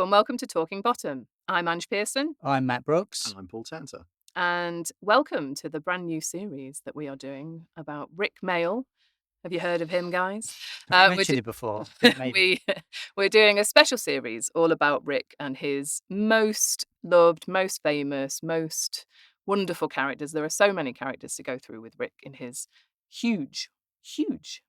and welcome to Talking Bottom. I'm Ange Pearson. I'm Matt Brooks. And I'm Paul Tanter. And welcome to the brand new series that we are doing about Rik Mayall. Have you heard of him, guys? I've mentioned it before. Maybe. We're doing a special series all about Rik and his most loved, most famous, most wonderful characters. There are so many characters to go through with Rik in his huge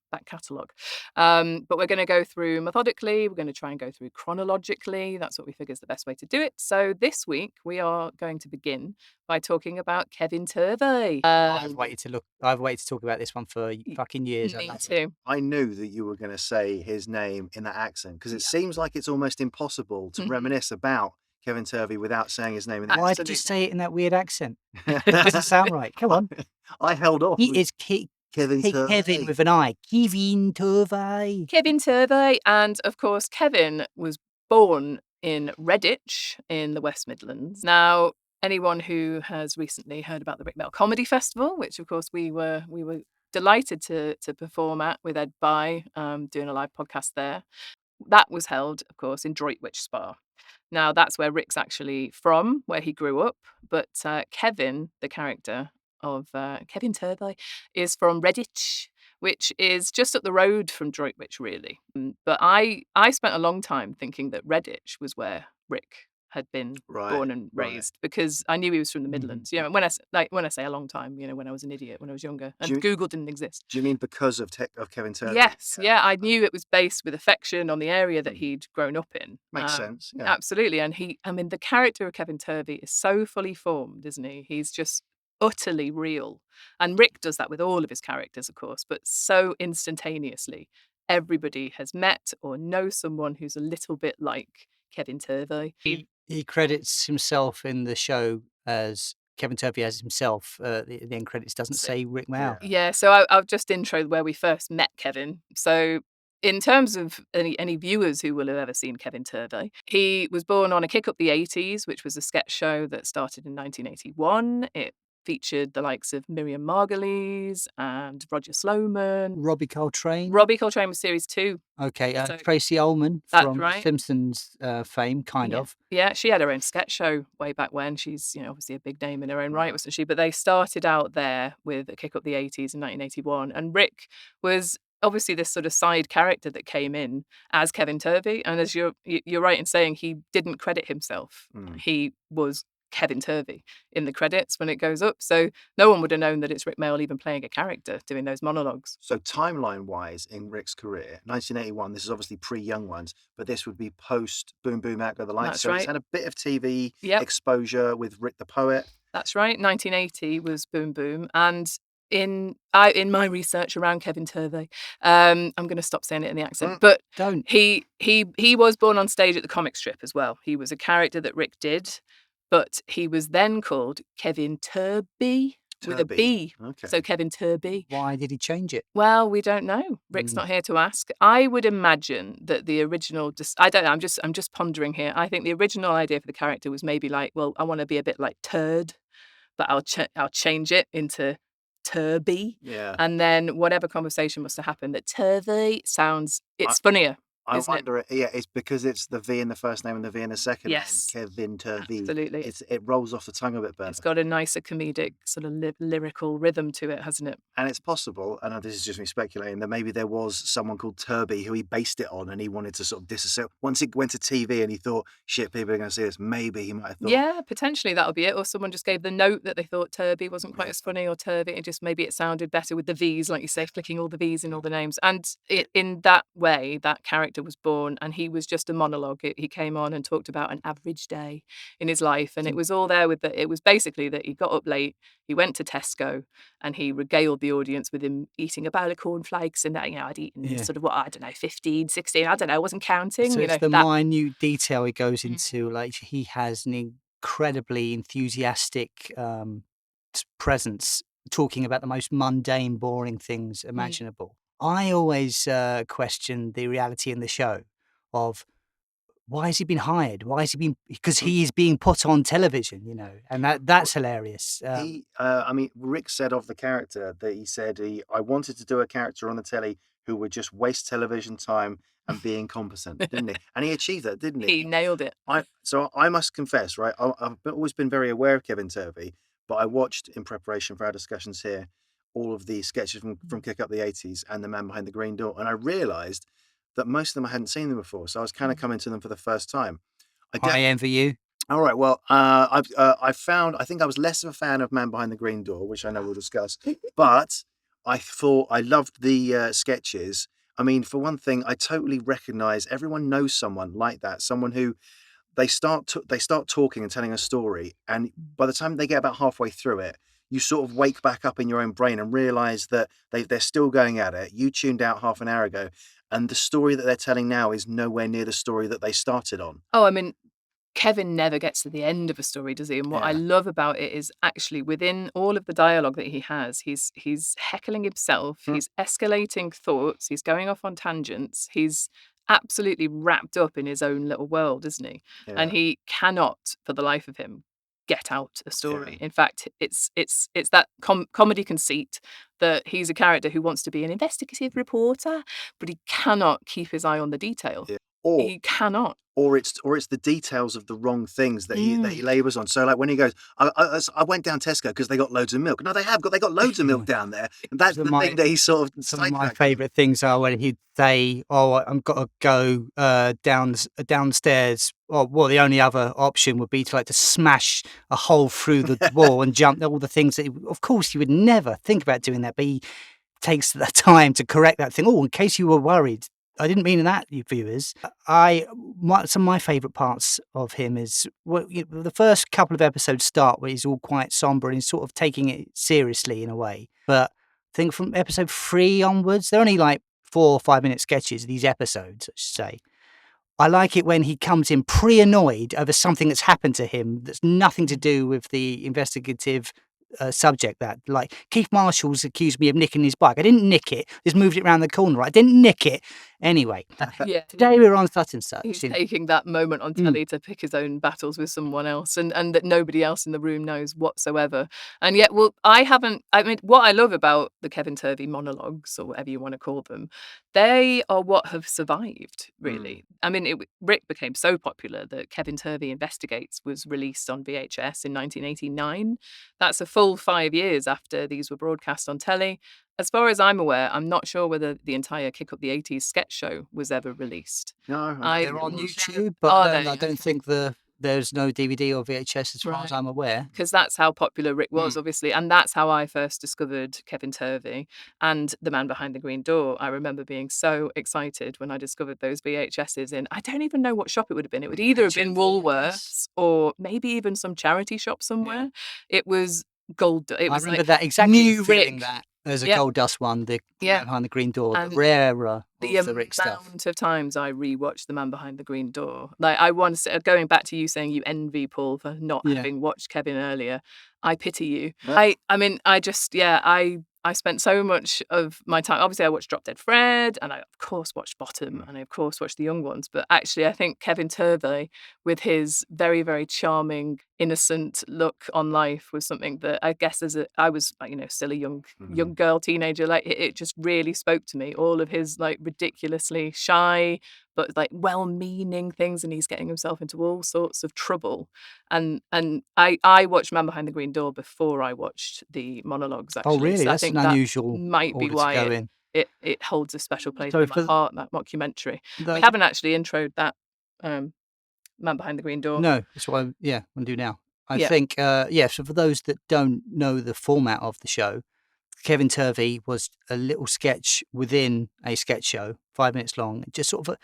back catalogue. But we're going to go through methodically. We're going to try and go through chronologically. That's what we figure is the best way to do it. So this week we are going to begin by talking about Kevin Turvey. I've waited to talk about this one for fucking years. Me too. I knew that you were going to say his name in that accent because it seems like it's almost impossible to reminisce about Kevin Turvey without saying his name in that Why did you say it in that weird accent? It doesn't sound right. Come on. I held off. He is Kevin Turvey. Kevin with an I. Kevin Turvey. Kevin Turvey. And of course, Kevin was born in Redditch in the West Midlands. Now, anyone who has recently heard about the Rik Mayall Comedy Festival, which of course we were delighted to perform at with Ed By, doing a live podcast there. That was held, of course, in Droitwich Spa. Now, that's where Rik's actually from, where he grew up. But Kevin, the character of Kevin Turvey, is from Redditch, which is just up the road from Droitwich, really. But I spent a long time thinking that Redditch was where Rik had been born and raised because I knew he was from the Midlands. You know, when I say a long time, you know, when I was an idiot, when I was younger, and Google didn't exist. Do you mean because of Kevin Turvey? Yes, yeah, I knew it was based with affection on the area that he'd grown up in. Makes sense. Yeah. Absolutely, and the character of Kevin Turvey is so fully formed, isn't he? He's just utterly real, and Rik does that with all of his characters, of course, but so instantaneously. Everybody has met or knows someone who's a little bit like Kevin Turvey. He credits himself in the show as Kevin Turvey as himself. The end credits doesn't say Rik Mayall. Yeah, so I'll just intro where we first met Kevin. So in terms of any viewers who will have ever seen Kevin Turvey, he was born on A Kick Up the 80s, which was a sketch show that started in 1981. It featured the likes of Miriam Margolyes and Roger Sloman. Robbie Coltrane. Robbie Coltrane was series 2. Okay, Tracy Ullman from Simpsons fame, kind of. Yeah, she had her own sketch show way back when. She's, you know, obviously a big name in her own right, wasn't she? But they started out there with A Kick Up the 80s in 1981. And Rik was obviously this sort of side character that came in as Kevin Turvey. And as you're right in saying, he didn't credit himself. He was Kevin Turvey in the credits when it goes up. So no one would have known that it's Rik Mayall even playing a character doing those monologues. So timeline-wise in Rik's career, 1981, this is obviously pre-Young Ones, but this would be post Boom Boom Out Go the Lights. That's so right. It's had a bit of TV exposure with Rik the Poet. That's right. 1980 was Boom Boom. And in my research around Kevin Turvey, I'm going to stop saying it in the accent, but don't. He was born on stage at the comic strip as well. He was a character that Rik did. But he was then called Kevin Turvey with a B. Okay. So Kevin Turvey. Why did he change it? Well, we don't know. Rik's not here to ask. I would imagine that the original, I don't know, I'm just pondering here. I think the original idea for the character was maybe like, well, I want to be a bit like Turd, but I'll change it into Turvey. Yeah. And then whatever conversation must have happened, that Turvey sounds, it's funnier. I wonder, it's because it's the V in the first name and the V in the second name. Yes. Kevin Turvey. Absolutely. It rolls off the tongue a bit better. It's got a nicer comedic sort of lyrical rhythm to it, hasn't it? And it's possible, and this is just me speculating, that maybe there was someone called Turvey who he based it on and he wanted to sort of disassociate. Once it went to TV and he thought, shit, people are going to see this, maybe he might have thought. Yeah, potentially that'll be it. Or someone just gave the note that they thought Turvey wasn't quite as funny, or Turvey, maybe it sounded better with the V's, like you say, flicking all the V's in all the names. And in that way, that character was born, and he was just a monologue. He came on and talked about an average day in his life, and it was all there with it was basically that he got up late, he went to Tesco, and he regaled the audience with him eating a bowl of cornflakes, and that, you know, I'd eaten sort of 15, 16, I don't know, I wasn't counting. So it's the minute detail he goes into, like he has an incredibly enthusiastic presence, talking about the most mundane, boring things imaginable. I always question the reality in the show of why has he been hired? Why has he been? Because he is being put on television, and that's hilarious. I mean, Rick said of the character that he said I wanted to do a character on the telly who would just waste television time and be incompetent, didn't he? And he achieved that, didn't he? He nailed it. So I must confess, right? I've always been very aware of Kevin Turvey, but I watched in preparation for our discussions here all of the sketches from Kick Up the 80s and The Man Behind the Green Door, and I realised that most of them I hadn't seen them before, so I was kind of coming to them for the first time. I envy you. All right. Well, I found I think I was less of a fan of Man Behind the Green Door, which I know we'll discuss, but I thought I loved the sketches. I mean, for one thing, I totally recognise everyone knows someone like that, someone who they start talking and telling a story, and by the time they get about halfway through it, you sort of wake back up in your own brain and realise that they're still going at it. You tuned out half an hour ago, and the story that they're telling now is nowhere near the story that they started on. Oh, I mean, Kevin never gets to the end of a story, does he? And what I Yeah. love about it is actually within all of the dialogue that he has, he's heckling himself, he's escalating thoughts, he's going off on tangents, he's absolutely wrapped up in his own little world, isn't he? And Yeah. he cannot, for the life of him, get out a story. Yeah. In fact, it's that comedy conceit that he's a character who wants to be an investigative reporter, but he cannot keep his eye on the detail. Yeah. Or He cannot. or it's the details of the wrong things that he labours on. So like when he goes, I went down Tesco because they got loads of milk. No, they got loads of milk down there. And that's the thing that he sort of Some of my favourite things are when he'd say, "Oh, I've got to go downstairs." Or well, the only other option would be to smash a hole through the wall and jump. All the things that, of course, you would never think about doing that, but he takes the time to correct that thing. Oh, in case you were worried, I didn't mean that, you viewers. Some of my favourite parts of him is the first couple of episodes start where he's all quite somber and he's sort of taking it seriously in a way. But I think from episode 3 onwards, they're only like 4 or 5 minute sketches, these episodes, I should say. I like it when he comes in pre-annoyed over something that's happened to him that's nothing to do with the investigative subject. That, like, Keith Marshall's accused me of nicking his bike. I didn't nick it, just moved it around the corner. I didn't nick it. Anyway, Yeah. today we were on such and such. He's taking that moment on telly to pick his own battles with someone else and that nobody else in the room knows whatsoever. And yet, what I love about the Kevin Turvey monologues, or whatever you want to call them, they are what have survived, really. I mean, Rick became so popular that Kevin Turvey Investigates was released on VHS in 1989. That's a full 5 years after these were broadcast on telly. As far as I'm aware, I'm not sure whether the entire Kick Up the 80s sketch show was ever released. No, they're on YouTube, but I don't think there's no DVD or VHS as far as I'm aware. Because that's how popular Rick was, obviously. And that's how I first discovered Kevin Turvey and The Man Behind the Green Door. I remember being so excited when I discovered those VHSs in, I don't even know what shop it would have been. It would either have been Woolworths or maybe even some charity shop somewhere. Yeah. It was gold. I remember that exactly. New feeling Rick. That. There's a gold dust one, the Man Behind the Green Door, and the rarer of the Rick stuff. The amount of times I rewatched The Man Behind the Green Door. Like, going back to you saying you envy Paul for not having watched Kevin earlier, I pity you. I spent so much of my time. Obviously, I watched Drop Dead Fred, and I, of course, watched Bottom, and I, of course, watched The Young Ones. But actually, I think Kevin Turvey, with his very, very charming, innocent look on life, was something that I guess I was still a young girl, teenager. Like, it just really spoke to me. All of his ridiculously shy but well-meaning things, and he's getting himself into all sorts of trouble. And I watched Man Behind the Green Door before I watched the monologues, actually. Oh, really? So That's I think an unusual might be why it holds a special place in my heart, that mockumentary. We haven't actually introed that Man Behind the Green Door. No, that's what we'll do now. I think, so for those that don't know the format of the show, Kevin Turvey was a little sketch within a sketch show, 5 minutes long, just sort of a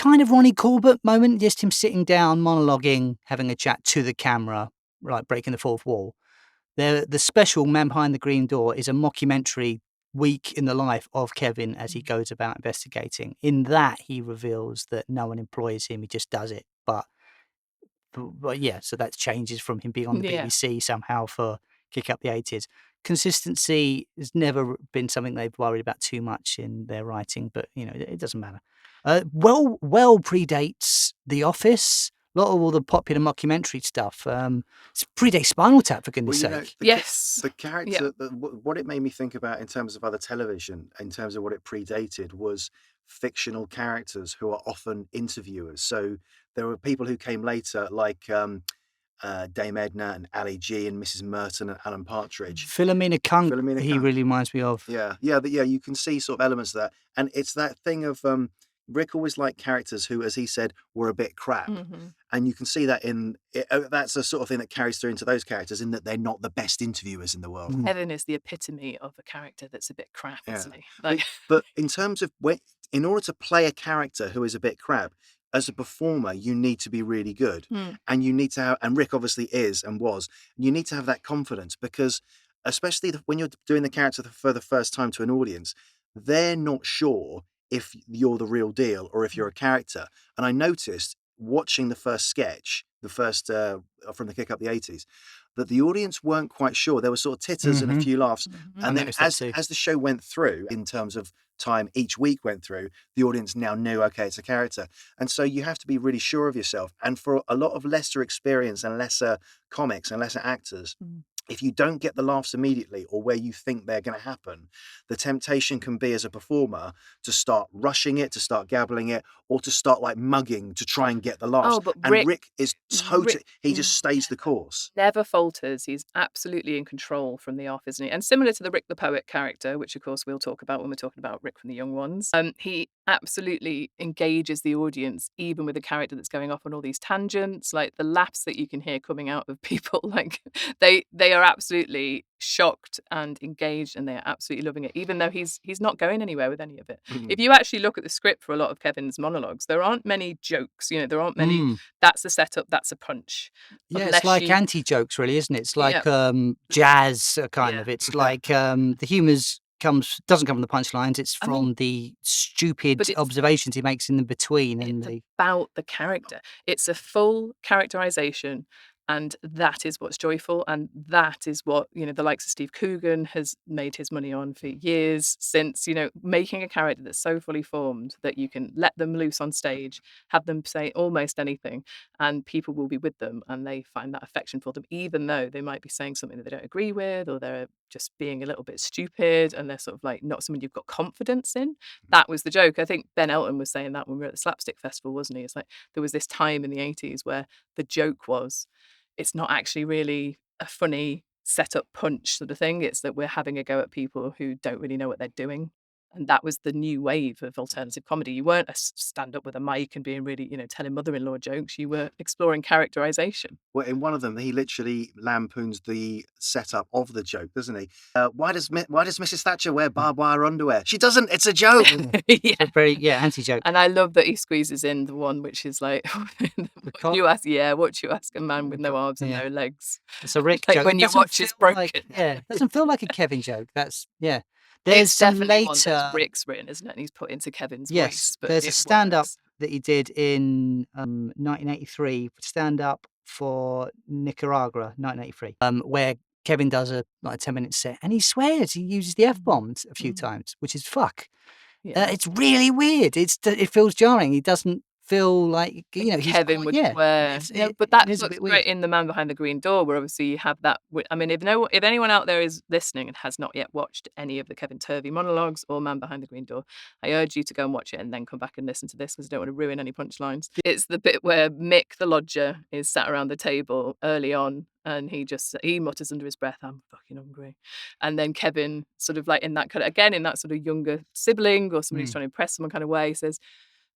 kind of Ronnie Corbett moment, just him sitting down, monologuing, having a chat to the camera, like breaking the fourth wall. The special Man Behind the Green Door is a mockumentary week in the life of Kevin as he goes about investigating. In that, he reveals that no one employs him, he just does it. But so that changes from him being on the BBC somehow for Kick Up the 80s. Consistency has never been something they've worried about too much in their writing, but it doesn't matter. Well predates The Office. A lot of all the popular mockumentary stuff. It's predates Spinal Tap, for goodness sake. Yes. The character, what it made me think about in terms of other television, in terms of what it predated, was fictional characters who are often interviewers. So there were people who came later, like Dame Edna and Ali G and Mrs. Merton and Alan Partridge. Philomena Kunk, he Kunk. really reminds me of. Yeah, you can see sort of elements of that. And it's that thing of Rick always liked characters who, as he said, were a bit crap. And you can see that that's the sort of thing that carries through into those characters, in that they're not the best interviewers in the world. Kevin is the epitome of a character that's a bit crap, isn't he? But in terms of in order to play a character who is a bit crap, as a performer, you need to be really good. And you need to have, and Rick obviously is and was, you need to have that confidence, because especially when you're doing the character for the first time to an audience, they're not sure if you're the real deal or if you're a character. And I noticed watching the first sketch, the first from the Kick Up the 80s, that the audience weren't quite sure. There were sort of titters and a few laughs. And then as the show went through, in terms of time each week went through, the audience now knew, okay, it's a character. And so you have to be really sure of yourself. And for a lot of lesser experience and lesser comics and lesser actors, if you don't get the laughs immediately or where you think they're going to happen, the temptation can be, as a performer, to start rushing it, to start gabbling it, or to start like mugging to try and get the laughs. But and Rick is totally, he just stays the course. Never falters. He's absolutely in control from the off, isn't he? And similar to the Rick the Poet character, which of course we'll talk about when we're talking about Rick from the Young Ones, he absolutely engages the audience, even with a character that's going off on all these tangents. Like the laughs that you can hear coming out of people, like they are absolutely shocked and engaged, and they are absolutely loving it, even though he's not going anywhere with any of it. If you actually look at the script for a lot of Kevin's monologues, there aren't many jokes. There aren't many. That's a setup. That's a punch. Yeah, it's like anti-jokes, really, isn't it? It's like jazz kind of. It's like the humour's doesn't come from the punchlines. It's from the stupid observations he makes in the between. It's about the character. It's a full characterization. And that is what's joyful. And that is what, the likes of Steve Coogan has made his money on for years, since, making a character that's so fully formed that you can let them loose on stage, have them say almost anything, and people will be with them, and they find that affection for them, even though they might be saying something that they don't agree with, or they're just being a little bit stupid, and they're sort of like not someone you've got confidence in. That was the joke. I think Ben Elton was saying that when we were at the Slapstick Festival, wasn't he? It's like there was this time in the 80s where the joke was, it's not actually really a funny setup punch sort of thing. It's that we're having a go at people who don't really know what they're doing. And that was the new wave of alternative comedy. You weren't a stand up with a mic and being really, telling mother-in-law jokes. You were exploring characterization. Well, in one of them, he literally lampoons the setup of the joke, doesn't he? Why does Mrs. Thatcher wear barbed wire underwear? She doesn't. It's a joke. Very anti-joke. And I love that he squeezes in the one which is like, what you ask a man with no arms and no legs. It's a Rick like joke. when your watch is broken. It doesn't feel like a Kevin joke. That's There's definitely one that's Rick's written, isn't it? And he's put into Kevin's voice. But there's a stand-up that he did in 1983, stand-up for Nicaragua, 1983, where Kevin does a 10-minute set, and he swears. He uses the F-bombs a few times, which is fuck. It's really weird. It feels jarring. He doesn't feel like Kevin would wear. But that's what's great in The Man Behind the Green Door, where obviously you have that. I mean, if anyone out there is listening and has not yet watched any of the Kevin Turvey monologues or Man Behind the Green Door, I urge you to go and watch it and then come back and listen to this, because I don't want to ruin any punchlines. It's the bit where Mick the lodger is sat around the table early on, and he mutters under his breath, "I'm fucking hungry," and then Kevin, sort of like in that sort of younger sibling or somebody who's trying to impress someone kind of way, says,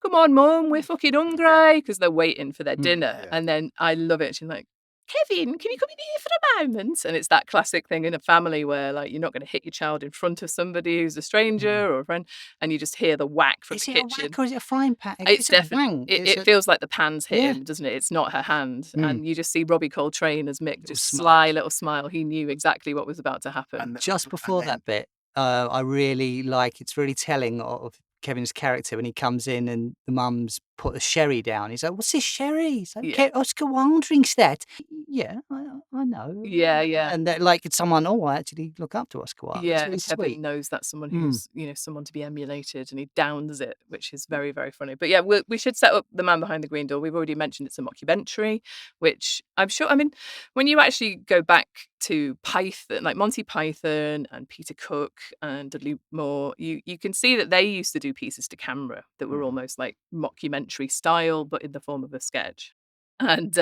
"Come on, Mum, we're fucking hungry," because they're waiting for their dinner. And then I love it. She's like, "Kevin, can you come in here for a moment?" And it's that classic thing in a family where, like, you're not going to hit your child in front of somebody who's a stranger or a friend, and you just hear the whack from the kitchen. Is it a whack or is it a frying pan? It's definitely. It feels like the pan's hit him, doesn't it? It's not her hand, and you just see Robbie Coltrane as Mick, just sly little smile. He knew exactly what was about to happen. And just before that bit, I really like. It's really telling of Kevin's character when he comes in and the mum's put a sherry down. He's like, "What's this sherry?" He's like, Yeah. Oscar Wilde drinks that." Yeah, I know. Yeah, yeah. And they're like someone, I actually look up to Oscar Wilde. Yeah, It's and really Kevin sweet. knows that's someone who's, someone to be emulated, and he downs it, which is very, very funny. But yeah, we should set up The Man Behind the Green Door. We've already mentioned it's a mockumentary, which I'm sure, when you actually go back to Python, like Monty Python and Peter Cook and Dudley Moore, you can see that they used to do pieces to camera that were almost like mockumentary style, but in the form of a sketch. And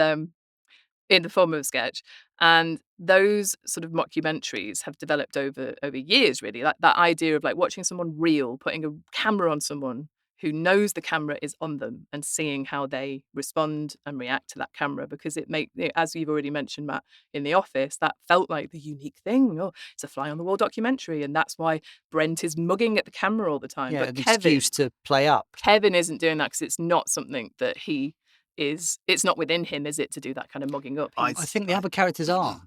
in the form of a sketch. And those sort of mockumentaries have developed over years, really. Like that idea of like watching someone reel, putting a camera on someone who knows the camera is on them and seeing how they respond and react to that camera, because as you've already mentioned, Matt, in The Office, that felt like the unique thing. Oh, it's a fly on the wall documentary, and that's why Brent is mugging at the camera all the time. Yeah, But an excuse to play up. Kevin isn't doing that because it's not something that it's not within him, is it, to do that kind of mugging up? I think the other characters are.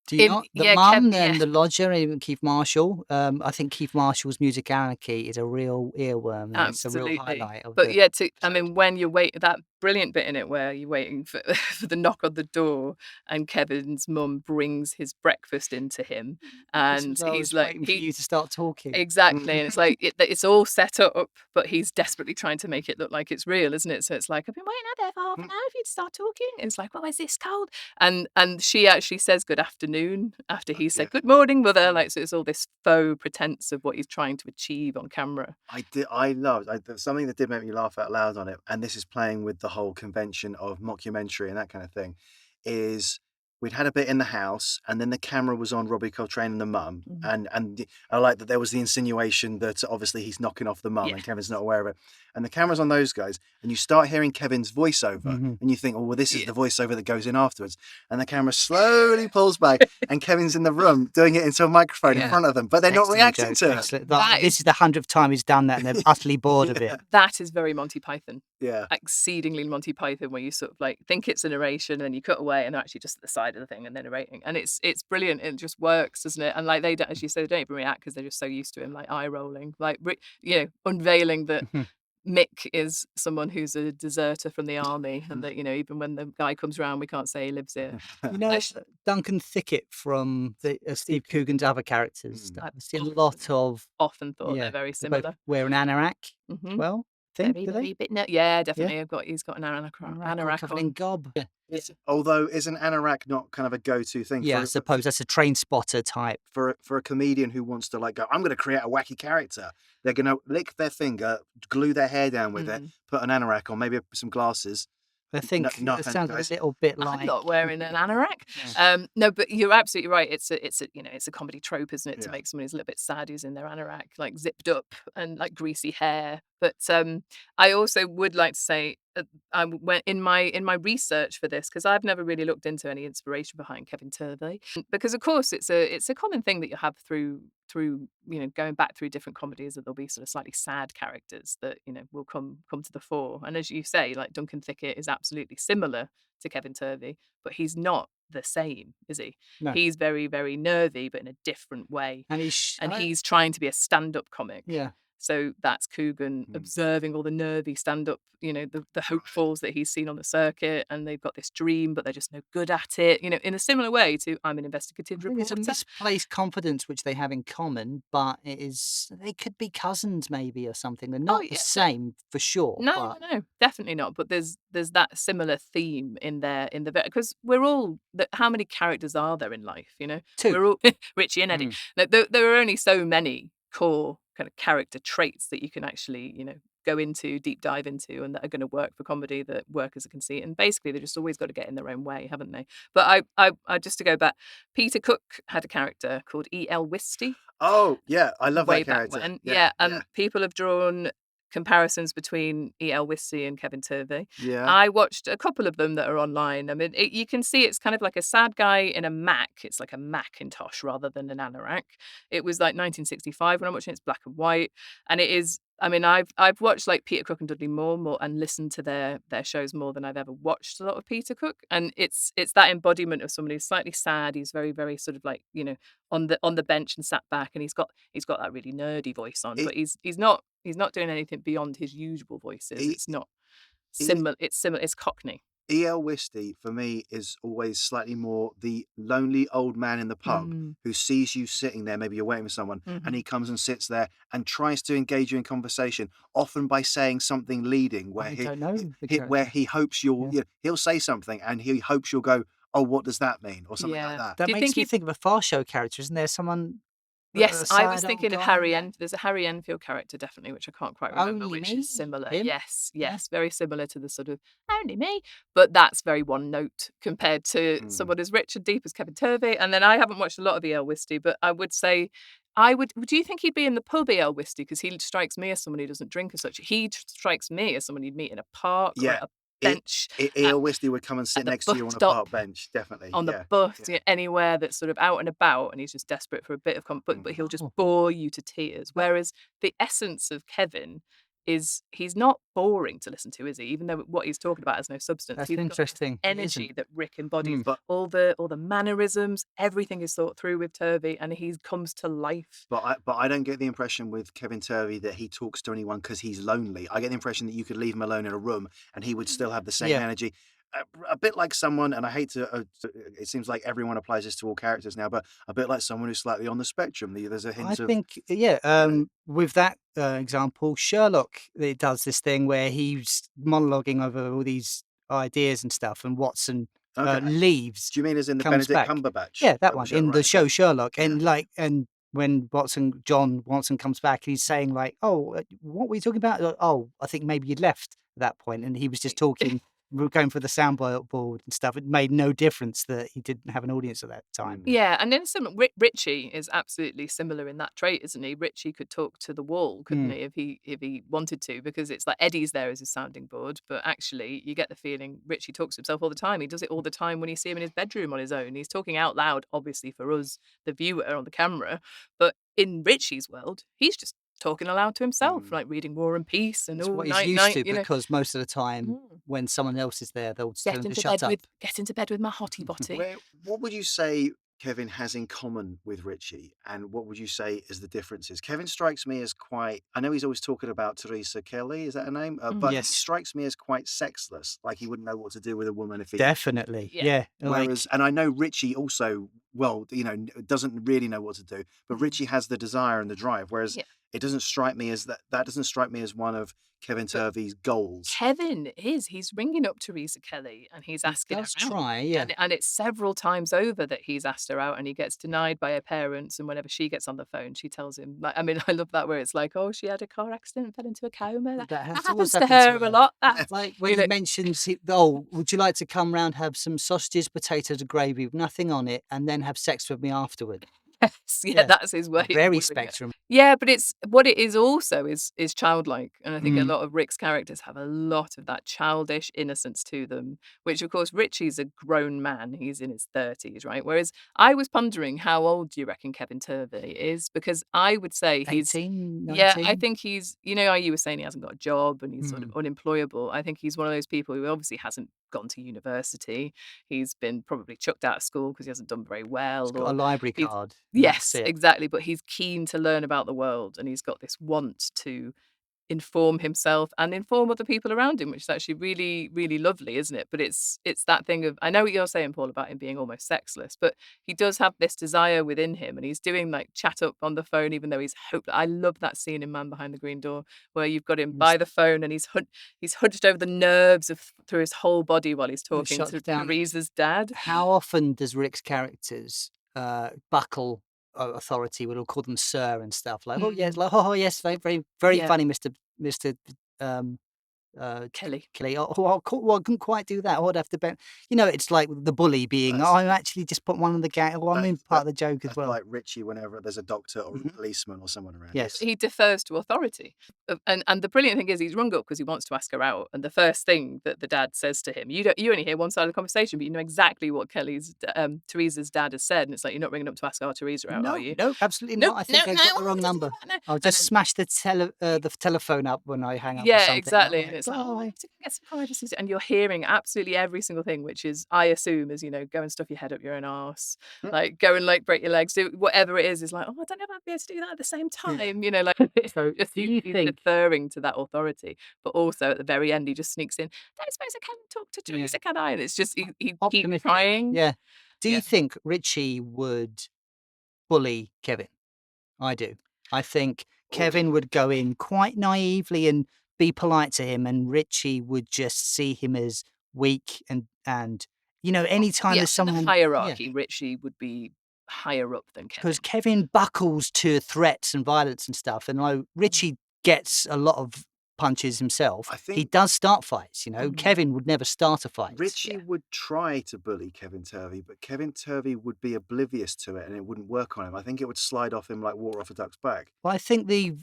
Do you In- not? The yeah, mum Kev- and yeah. the lodger, and even Keith Marshall. I think Keith Marshall's Music Anarchy is a real earworm. And it's a real Absolutely. highlight of But the yeah, episode. when you wait, that brilliant bit in it where you're waiting for, for the knock on the door, and Kevin's mum brings his breakfast into him, This and was, I he's was like, waiting for you to start talking. exactly, and it's like it's all set up, but he's desperately trying to make it look like it's real, isn't it? So it's like, I've been waiting out there for half an hour for you to start talking. And it's like, well, is this cold? And she actually says good afternoon after he said good morning, mother. Like, so it's all this faux pretense of what he's trying to achieve on camera. Something that did make me laugh out loud on it, and this is playing with the whole convention of mockumentary and that kind of thing, is we'd had a bit in the house, and then the camera was on Robbie Coltrane and the mum, and I like that there was the insinuation that obviously he's knocking off the mum, Yeah. and Kevin's not aware of it, and the camera's on those guys, and you start hearing Kevin's voiceover, and you think, oh well, this is the voiceover that goes in afterwards, and the camera slowly pulls back, and Kevin's in the room doing it into a microphone in front of them, but they're not reacting to it. Excellent. This is the 100th time he's done that, and they're utterly bored of it. That is very Monty Python. Yeah. Exceedingly Monty Python, where you sort of like think it's a narration and then you cut away and they're actually just at the side of the thing and they're narrating. And it's brilliant. It just works, doesn't it? And like they don't, as you say, they don't even react because they're just so used to him, like eye rolling, like, unveiling that Mick is someone who's a deserter from the army, and that, even when the guy comes round, we can't say he lives here. Duncan Thicket from the Steve Coogan's other characters. I've seen a lot of. Often thought they're very They both similar. wear an anorak. Well, Very bit. Yeah, definitely. He's got an anorak covered on. in gob. Although, is an anorak not kind of a go-to thing? Yeah, I suppose that's a train spotter type. For a comedian who wants to like go, I'm going to create a wacky character. They're going to lick their finger, glue their hair down with it, put an anorak on, maybe some glasses. I think it sounds a little bit like I'm not wearing an anorak. No, but you're absolutely right. It's a comedy trope, isn't it, to make someone who's a little bit sad who's in their anorak, like zipped up and like greasy hair. But I also would like to say, I went in my research for this, because I've never really looked into any inspiration behind Kevin Turvey, because of course it's a common thing that you have through going back through different comedies, that there'll be sort of slightly sad characters that will come to the fore. And as you say, like Duncan Thicket is absolutely similar to Kevin Turvey, but he's not the same, is he? No. He's very, very nervy, but in a different way. And he's trying to be a stand-up comic. Yeah. So that's Coogan observing all the nervy stand-up, the hopefuls that he's seen on the circuit, and they've got this dream, but they're just no good at it. In a similar way to I'm an investigative reporter. It's a misplaced confidence which they have in common, but they could be cousins maybe or something. They're not the same for sure. No, definitely not. But there's that similar theme in there because we're all. How many characters are there in life? Two. We're all Richie and Eddie. There are only so many core kind of character traits that you can actually go into, deep dive into, and that are going to work for comedy, that work as a conceit. And basically they just always got to get in their own way, haven't they? But I just to go back, Peter Cook had a character called E.L. Wisty. Oh yeah, I love way that character. Back when. People have drawn comparisons between E.L. Wisty and Kevin Turvey. Yeah. I watched a couple of them that are online. I mean, you can see it's kind of like a sad guy in a Mac. It's like a Macintosh rather than an anorak. It was like 1965 when I'm watching it. It's black and white. And it is, I mean, I've watched like Peter Cook and Dudley Moore more, and listened to their shows more than I've ever watched a lot of Peter Cook. And it's that embodiment of someone who's slightly sad. He's very, very sort of like, on the bench and sat back, and he's got that really nerdy voice on, but he's not doing anything beyond his usual voices. It's not. similar. It's similar. It's Cockney. E.L. Whisty, for me, is always slightly more the lonely old man in the pub who sees you sitting there, maybe you're waiting for someone, and he comes and sits there and tries to engage you in conversation, often by saying something leading where where he hopes he'll say something and he hopes you'll go, oh, what does that mean? Or something like that. That makes me think of a Far Show character. Isn't there someone? Yes, I was thinking of Harry Enfield. There's a Harry Enfield character, definitely, which I can't quite remember, which is similar. Him? Yes, very similar to the sort of only me, but that's very one note compared to someone as rich and deep as Kevin Turvey. And then I haven't watched a lot of E.L. Whisty, but I would say do you think he'd be in the pub, E.L. Whisty? Because he strikes me as someone who doesn't drink as such. He strikes me as someone you'd meet in a park or at a bench. E.L. Whisty would come and sit next to you on a park bench, definitely. On the bus, anywhere that's sort of out and about, and he's just desperate for a bit of but he'll just bore you to tears. Whereas the essence of Kevin is he's not boring to listen to, is he? Even though what he's talking about has no substance. That's he's interesting. got energy that Rik embodies. All the mannerisms, everything is thought through with Turvey, and he comes to life. But I don't get the impression with Kevin Turvey that he talks to anyone because he's lonely. I get the impression that you could leave him alone in a room and he would still have the same energy. A bit like someone, and I hate to, it seems like everyone applies this to all characters now, but a bit like someone who's slightly on the spectrum. There's a hint of... I think, with that example, Sherlock, it does this thing where he's monologuing over all these ideas and stuff, and Watson leaves. Do you mean as in the Benedict Cumberbatch? Yeah, that one, in the show Sherlock. And and when John Watson comes back, he's saying like, oh, what were you talking about? Oh, I think maybe you'd left at that point. And he was just talking... We were going for the soundboard and stuff. It made no difference that he didn't have an audience at that time. Yeah, and then Richie is absolutely similar in that trait, isn't he? Richie could talk to the wall, couldn't he, if he wanted to, because it's like Eddie's there as his sounding board, but actually you get the feeling Richie talks to himself all the time. He does it all the time when you see him in his bedroom on his own. He's talking out loud, obviously for us, the viewer on the camera, but in Richie's world, he's just talking aloud to himself, like reading War and Peace and all what he's used to, because most of the time when someone else is there, they'll tell him to shut up. Get into bed with my hottie botty. What would you say Kevin has in common with Richie, and what would you say is the differences? Kevin strikes me as quite... I know he's always talking about Teresa Kelly, is that her name? But he strikes me as quite sexless, like he wouldn't know what to do with a woman if he... Definitely, yeah. Whereas, and I know Richie also, doesn't really know what to do, but Richie has the desire and the drive, whereas... It doesn't strike me as that doesn't strike me as one of Kevin Turvey's goals. Kevin he's ringing up Teresa Kelly and he's asking her out. And it's several times over that he's asked her out and he gets denied by her parents, and whenever she gets on the phone she tells him, like, I mean, I love that where it's like, oh, she had a car accident and fell into a coma. That happens to her a lot. That's like when he mentions, would you like to come round, have some sausages, potatoes and gravy with nothing on it, and then have sex with me afterward? Yes, that's his way. Very spectrum. Yeah, but it's what it is also is childlike, and I think a lot of Rik's characters have a lot of that childish innocence to them. Which, of course, Richie's a grown man; he's in his 30s, right? Whereas I was pondering, how old do you reckon Kevin Turvey is? Because I would say he's 18, 19? Yeah, I think he's. You know, how you were saying he hasn't got a job and he's sort of unemployable. I think he's one of those people who obviously hasn't gone to university. He's been probably chucked out of school because he hasn't done very well. He's got a library card. Yes, exactly. But he's keen to learn about the world, and he's got this want to inform himself and inform other people around him, which is actually really, really lovely, isn't it? But it's that thing of, I know what you're saying, Paul, about him being almost sexless, but he does have this desire within him, and he's doing like chat up on the phone, even though he's hopeless. I love that scene in Man Behind the Green Door where you've got him by the phone and he's hunched over the nerves through his whole body while he's talking to Teresa's dad. How often does Rik's characters buckle authority? We'll call them sir and stuff, like yes, very, very, very funny, Mr. Kelly. I couldn't quite do that. I'd have to bet. It's like the bully being, I'm actually just put one on the gang. I'm in part of the joke as well. Like Richie, whenever there's a doctor or a policeman or someone around. Yes, he defers to authority, and the brilliant thing is he's rung up because he wants to ask her out, and the first thing that the dad says to him, you only hear one side of the conversation, but you know exactly what Teresa's dad has said, and it's like, you're not ringing up to ask our Teresa out, are you? No, absolutely not. I think I got the wrong number. I'll just smash the telephone up when I hang up. Yeah, exactly. And it's like, I have to get some privacy. And you're hearing absolutely every single thing, which is, I assume, is, go and stuff your head up your own arse, like go and like break your legs, do whatever it is like, oh, I don't know if I'd be able to do that at the same time, like. So do you think deferring to that authority. But also at the very end, he just sneaks in, don't suppose I can talk to Teresa, can I? And it's just, he keeps Optimistic. trying. Yeah. Do Yeah. you think Richie would bully Kevin? I do. I think Kevin would go in quite naively and be polite to him, and Richie would just see him as weak and anytime there's In the someone hierarchy, Richie would be higher up than Kevin. because Kevin buckles to threats and violence and stuff, and like Richie gets a lot of punches himself. I He think- does start fights, Kevin would never start a fight. Richie would try to bully Kevin Turvey, but Kevin Turvey would be oblivious to it and it wouldn't work on him. I think it would slide off him like water off a duck's back. Well, I think the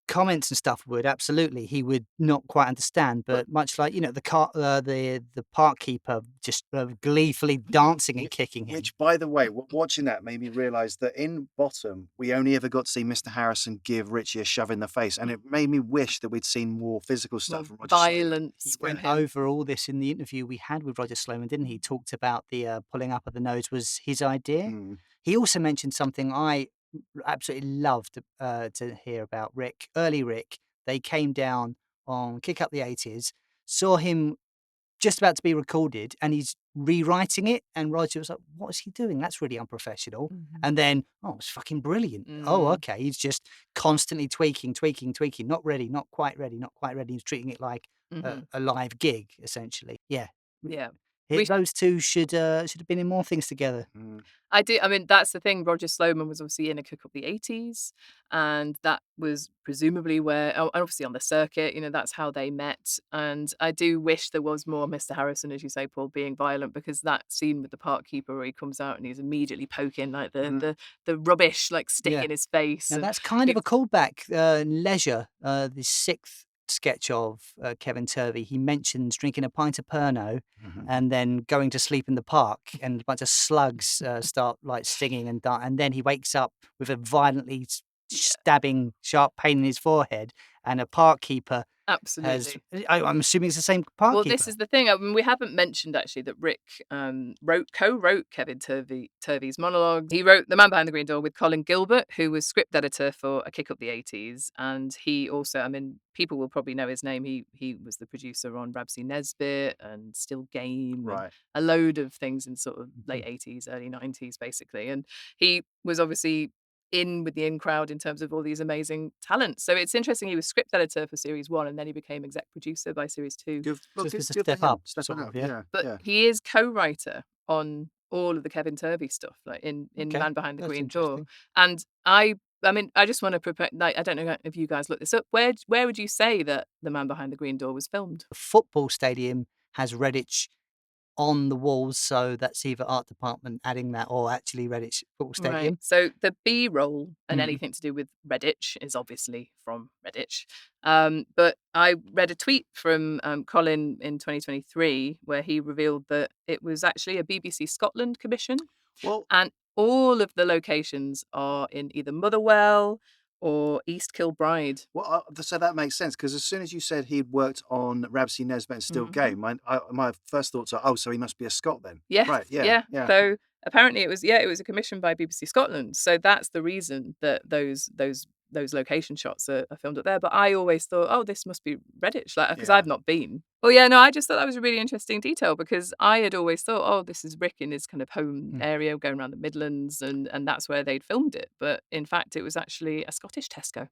comments and stuff would absolutely. He would not quite understand, but much like the park keeper just gleefully dancing and kicking him. Which, by the way, watching that made me realise that in Bottom, we only ever got to see Mr. Harrison give Richie a shove in the face, and it made me wish that we'd seen more physical stuff from Roger Sloman. Violence. He went over all this in the interview we had with Roger Sloman, didn't he? He talked about the pulling up of the nose was his idea. He also mentioned something I absolutely loved to hear about Rik. Early Rik, they came down on Kick Up the 80s, saw him just about to be recorded, and he's rewriting it, and Roger was like, what is he doing? That's really unprofessional. And then, it's fucking brilliant. Oh, okay. He's just constantly tweaking, not ready, not quite ready. He's treating it like a live gig, essentially. Yeah. Yeah. Those two should have been in more things together. I do. I mean, that's the thing. Roger Sloman was obviously in a Kick Up the 80s, and that was presumably where, obviously on the circuit, that's how they met. And I do wish there was more Mr. Harrison, as you say, Paul, being violent, because that scene with the park keeper where he comes out and he's immediately poking like the rubbish like stick in his face. Now and that's kind of a callback. Leisure, the sixth sketch of Kevin Turvey, he mentions drinking a pint of Pernod and then going to sleep in the park, and a bunch of slugs start like stinging and then he wakes up with a violently stabbing sharp pain in his forehead, and a park keeper Absolutely. I'm assuming it's the same park keeper. Well, this is the thing. I mean, we haven't mentioned actually that Rik co-wrote Kevin Turvey's monologue. He wrote The Man Behind the Green Door with Colin Gilbert, who was script editor for A Kick Up the 80s. And he also, I mean, people will probably know his name. He was the producer on Rabsy Nesbitt and Still Game, and a load of things in sort of late 80s, early 90s, basically. And he was obviously in with the in crowd in terms of all these amazing talents. So it's interesting. He was script editor for series 1, and then he became exec producer by series 2. Just a step up. But he is co-writer on all of the Kevin Turvey stuff, like in Man Behind the Green Door. And I mean, I just want to prepare. Like, I don't know if you guys looked this up. Where would you say that The Man Behind the Green Door was filmed? The football stadium has Redditch on the walls, so that's either art department adding that or actually Redditch football stadium. Right. So the B-roll and anything to do with Redditch is obviously from Redditch. But I read a tweet from Colin in 2023 where he revealed that it was actually a BBC Scotland commission. Well, and all of the locations are in either Motherwell or East Kilbride. Well, so that makes sense, because as soon as you said he'd worked on Rabsy Nesbitt and Still Game, my first thoughts are, so he must be a Scot then. Yeah, right, yeah. So apparently it was a commission by BBC Scotland. So that's the reason that those location shots are filmed up there. But I always thought, this must be Redditch, because I've not been. Well, yeah, no, I just thought that was a really interesting detail, because I had always thought, this is Rik in his kind of home area, going around the Midlands, and that's where they'd filmed it. But in fact, it was actually a Scottish Tesco.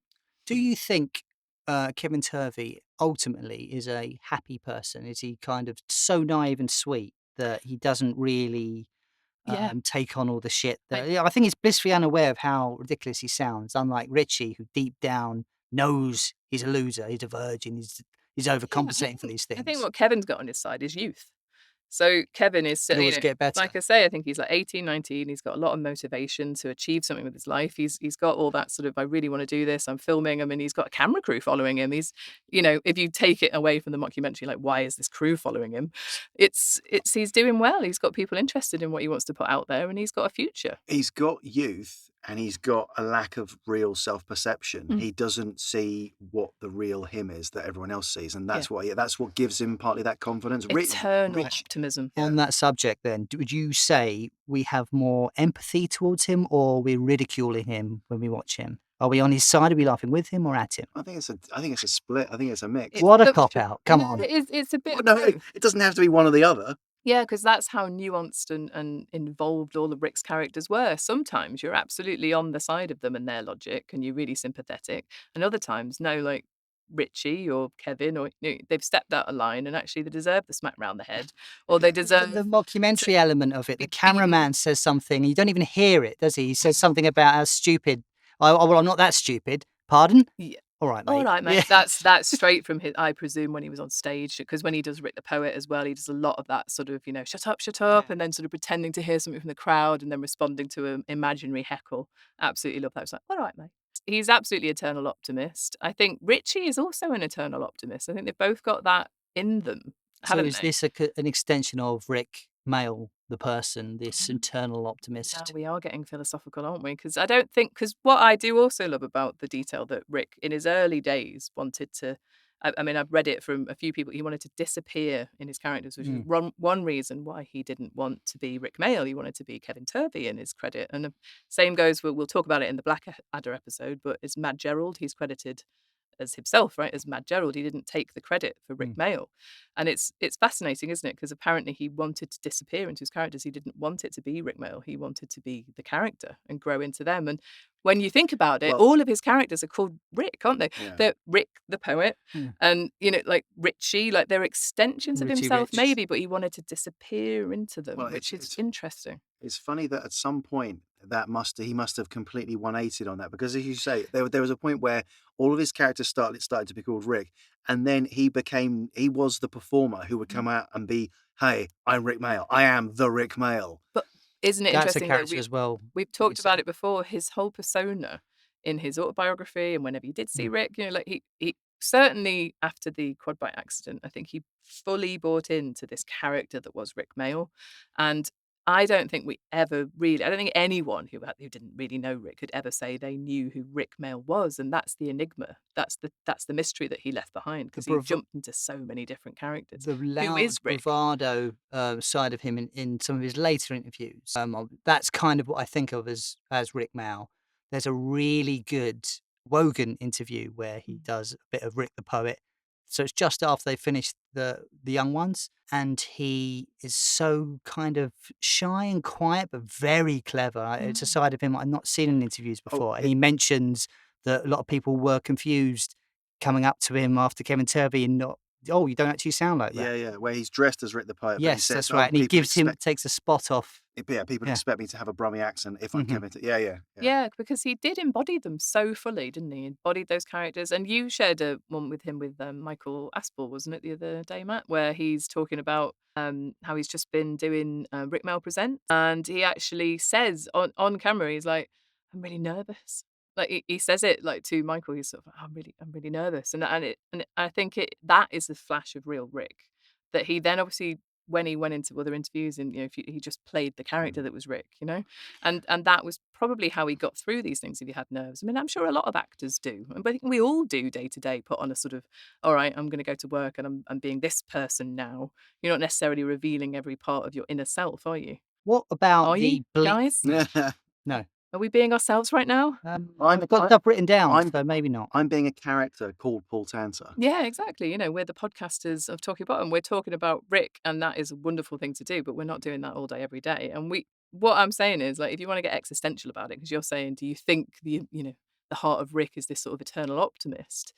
Do you think Kevin Turvey ultimately is a happy person? Is he kind of so naive and sweet that he doesn't really take on all the shit? I think he's blissfully unaware of how ridiculous he sounds, unlike Richie, who deep down knows he's a loser, he's a virgin, he's overcompensating for these things. I think what Kevin's got on his side is youth. So Kevin is still, get better. Like I say, I think he's like 18, 19. He's got a lot of motivation to achieve something with his life. He's got all that sort of, I really want to do this, I'm filming. I mean, he's got a camera crew following him. He's, if you take it away from the mockumentary, like, why is this crew following him? It's he's doing well. He's got people interested in what he wants to put out there, and he's got a future. He's got youth, and he's got a lack of real self-perception. He doesn't see what the real him is that everyone else sees, and that's what gives him partly that confidence. Eternal optimism. On that subject, then, would you say we have more empathy towards him, or we're ridiculing him when we watch him? Are we on his side? Are we laughing with him or at him? I think it's a split. I think it's a mix. It's What a the- cop out! Come No, on. it's a bit Well, of no, both. it doesn't have to be one or the other. Yeah, because that's how nuanced and involved all of Rick's characters were. Sometimes you're absolutely on the side of them and their logic, and you're really sympathetic. And other times, no, like Richie or Kevin, or they've stepped out of line and actually they deserve the smack round the head, or they deserve The mockumentary element of it, be the cameraman says something, and you don't even hear it, does he? He says something about how stupid. Well, I'm not that stupid. Pardon? Yeah. All right, mate. All right, mate. Yeah. That's straight from his, I presume, when he was on stage. Because when he does Rick the Poet as well, he does a lot of that sort of, shut up, and then sort of pretending to hear something from the crowd and then responding to an imaginary heckle. Absolutely love that. It's like, all right, mate. He's absolutely eternal optimist. I think Richie is also an eternal optimist. I think they've both got that in them, So haven't is they? this an extension of Rik Mayall, the person, this eternal Now optimist? we are getting philosophical, aren't we? Because I don't think, because what I do also love about the detail that Rick, in his early days, wanted to. I mean, I've read it from a few people. He wanted to disappear in his characters, which is one reason why he didn't want to be Rik Mayall. He wanted to be Kevin Turvey in his credit. And the same goes, we'll talk about it in the Blackadder episode, but it's Mad Gerald. He's credited as himself, right, as Mad Gerald. He didn't take the credit for Rik Mayall. And it's fascinating, isn't it? Because apparently he wanted to disappear into his characters. He didn't want it to be Rik Mayall. He wanted to be the character and grow into them. And when you think about it, Well- all of his characters are called Rick, aren't they? Yeah. They're Rick the poet, Yeah. and like Richie, like they're extensions of Richie himself, Rich. maybe, but he wanted to disappear into them, Well, which it's- is interesting. It's funny that at some point he must have completely 180'd on that, because as you say, there was a point where all of his characters started to be called Rick, and then he was the performer who would come out and be, hey, I'm Rik Mayall. I am the Rik Mayall. But isn't it That's a interesting that character as well. we've talked about it before, his whole persona in his autobiography and whenever you did see Rick, like he certainly after the quad bike accident, I think he fully bought into this character that was Rik Mayall. And I don't think I don't think anyone who didn't really know Rick could ever say they knew who Rik Mayall was. And that's the enigma. That's the mystery that he left behind, because he jumped into so many different characters. The loud is Rick? bravado side of him in some of his later interviews. That's kind of what I think of as Rik Mayall. There's a really good Wogan interview where he does a bit of Rick the Poet. So it's just after they finished the young ones, and he is so kind of shy and quiet, but very clever. It's a side of him I've not seen in interviews before. And he mentions that a lot of people were confused coming up to him after Kevin Turvey and not, oh, you don't actually sound like that. Yeah, where he's dressed as Rick the Poet. but he Yes, says, that's "Oh, right. And he people takes a spot off. people Yeah. expect me to have a Brummie accent if I'm Mhm. Kevin. Yeah. Yeah, because he did embody them so fully, didn't he? Embodied those characters. And you shared one with him with Michael Aspel, wasn't it, the other day, Matt? Where he's talking about how he's just been doing Rik Mayall Presents. And he actually says on camera, he's like, I'm really nervous. Like he says it like to Michael, he's sort of, I'm really nervous. And I think that is the flash of real Rick. That he then obviously, when he went into other interviews and he just played the character that was Rick, and that was probably how he got through these things if he had nerves. I mean, I'm sure a lot of actors do, but I think we all do day to day, put on a sort of, all right, I'm going to go to work and I'm being this person now. You're not necessarily revealing every part of your inner self, are you? What about Are the you, bleak? guys? No. Are we being ourselves right now? I've got stuff written down, I'm- so maybe not. I'm being a character called Paul Tanter. Yeah, exactly. We're the podcasters of Talking Bottom. We're talking about Rick, and that is a wonderful thing to do, but we're not doing that all day, every day. And what I'm saying is, like, if you want to get existential about it, because you're saying, do you think the heart of Rick is this sort of eternal optimist?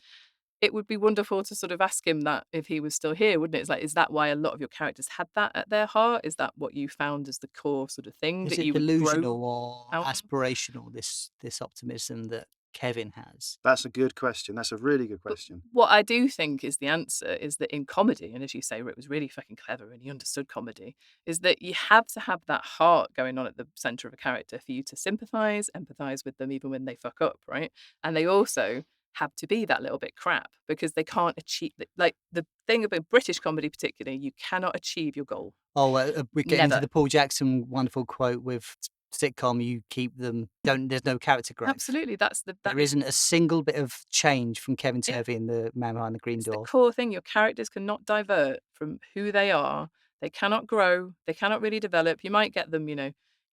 It would be wonderful to sort of ask him that if he was still here, wouldn't it? It's like, is that why a lot of your characters had that at their heart? Is that what you found as the core sort of thing Is that it you would delusional grow or out of? aspirational, this optimism that Kevin has? That's a good question. That's a really good question. What I do think is the answer is that in comedy, and as you say, Rick was really fucking clever and he understood comedy, is that you have to have that heart going on at the center of a character for you to empathize with them even when they fuck up, right? And they also have to be that little bit crap because they can't achieve, like the thing about British comedy particularly, you cannot achieve your goal. Oh, we get into Never. the Paul Jackson wonderful quote with sitcom, you keep them, there's no character growth. Absolutely, There isn't a single bit of change from Kevin Yeah. Turvey in The Man Behind the Green It's Door. the core thing. Your characters cannot divert from who they are. They cannot grow. They cannot really develop. You might get them,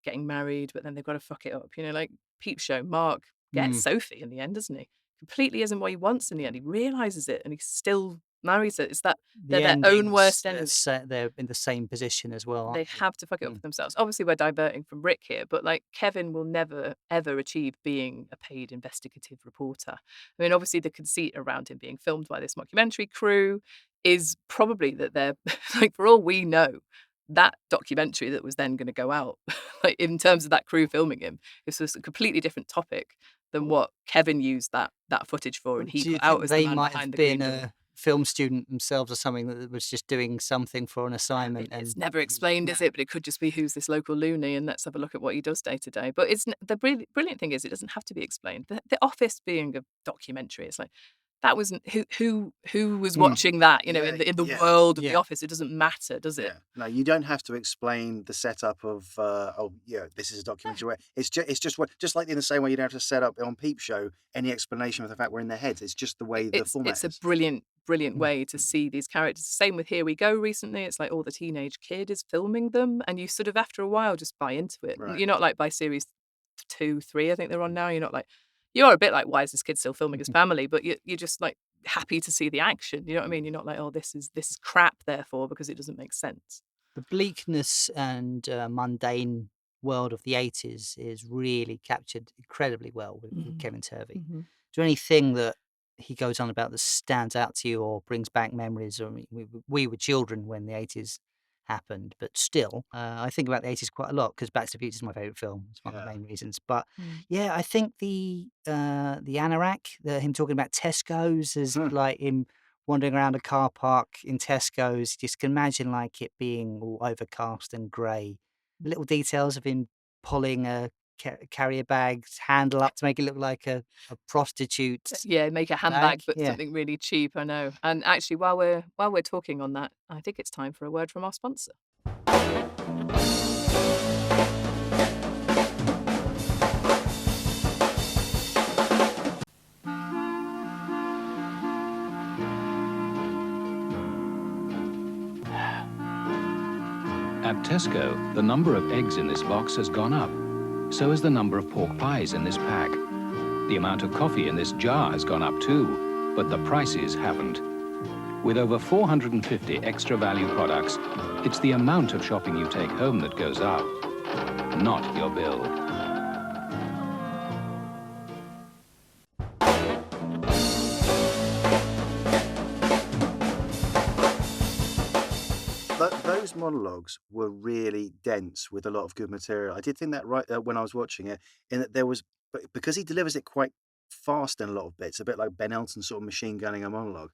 getting married, but then they've got to fuck it up. Like Peep Show, Mark gets Mm. Sophie in the end, doesn't he? Completely isn't what he wants in the end. He realizes it, and he still marries her. It's that The they're their own endings, worst enemy. they're in the same position as well, They aren't they? have to fuck it up Mm. for themselves. Obviously, we're diverting from Rick here, but like Kevin will never ever achieve being a paid investigative reporter. I mean, obviously, the conceit around him being filmed by this mockumentary crew is probably that they're like, for all we know, that documentary that was then going to go out, like in terms of that crew filming him, this was a completely different topic than what Kevin used that footage for, and he Do you put out think as the they man might have behind the been green door. a film student themselves or something that was just doing something for an assignment? It's And never explained, is it? But it could just be who's this local loony, and let's have a look at what he does day to day. But it's the brilliant thing is it doesn't have to be explained. The Office being a documentary, it's like that wasn't who was watching that. You know, Yeah, in the yeah. world of Yeah. The Office, it doesn't matter, does it? Yeah, no, you don't have to explain the setup of. Oh, yeah, this is a documentary. Where it's just what, just like in the same way you don't have to set up on Peep Show any explanation of the fact we're in their heads. It's just the way the format It's a is. brilliant Mm. way to see these characters. Same with Here We Go recently. It's like, the teenage kid is filming them, and you sort of after a while just buy into it. Right. You're not like by series 2, 3, I think they're on now. You're not like you're a bit like, why is this kid still filming his family? But you're just like happy to see the action. You know what I mean? You're not like, oh, this is crap, therefore, because it doesn't make sense. The bleakness and mundane world of the 80s is really captured incredibly well with Kevin Turvey. Mhm. Is there anything that he goes on about that stands out to you or brings back memories? I mean, we were children when the 80s happened, but still, I think about the 80s quite a lot because Back to the Future is my favourite film. It's one of the Yeah. main reasons. But Mm. yeah, I think the anorak, him talking about Tesco's as like him wandering around a car park in Tesco's, just can imagine like it being all overcast and grey. The little details of him pulling a carrier bag's handle up to make it look like a prostitute Yeah, make a bag. handbag, but Yeah. something really cheap. I know. And actually, while we're talking on that, I think it's time for a word from our sponsor. At Tesco, the number of eggs in this box has gone up. So has the number of pork pies in this pack. The amount of coffee in this jar has gone up too, but the prices haven't. With over 450 extra value products, it's the amount of shopping you take home that goes up, not your bill. Those monologues were really dense with a lot of good material. I did think that right when I was watching it, in that there was, because he delivers it quite fast in a lot of bits, a bit like Ben Elton sort of machine gunning a monologue.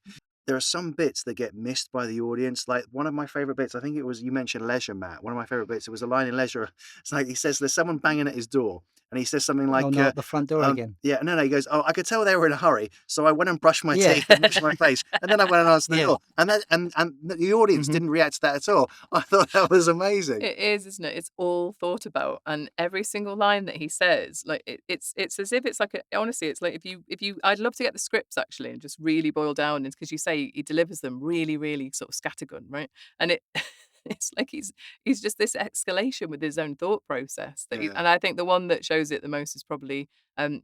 There are some bits that get missed by the audience. Like one of my favorite bits, I think it was, you mentioned Leisure, Matt. One of my favorite bits, it was a line in Leisure. It's like he says, there's someone banging at his door. And he says something like, Oh, no, at the front door again. yeah, no, he goes, oh, I could tell they were in a hurry. So I went and brushed my Yeah. teeth and washed my face. And then I went and answered the Yeah. door. And the audience Mhm. didn't react to that at all. I thought that was amazing. It is, isn't it? It's all thought about, and every single line that he says, like it's as if it's like honestly, it's like if you, I'd love to get the scripts actually and just really boil down, because you say he delivers them really, really sort of scattergun, right? And it. It's like he's just this escalation with his own thought process. Yeah. And I think the one that shows it the most is probably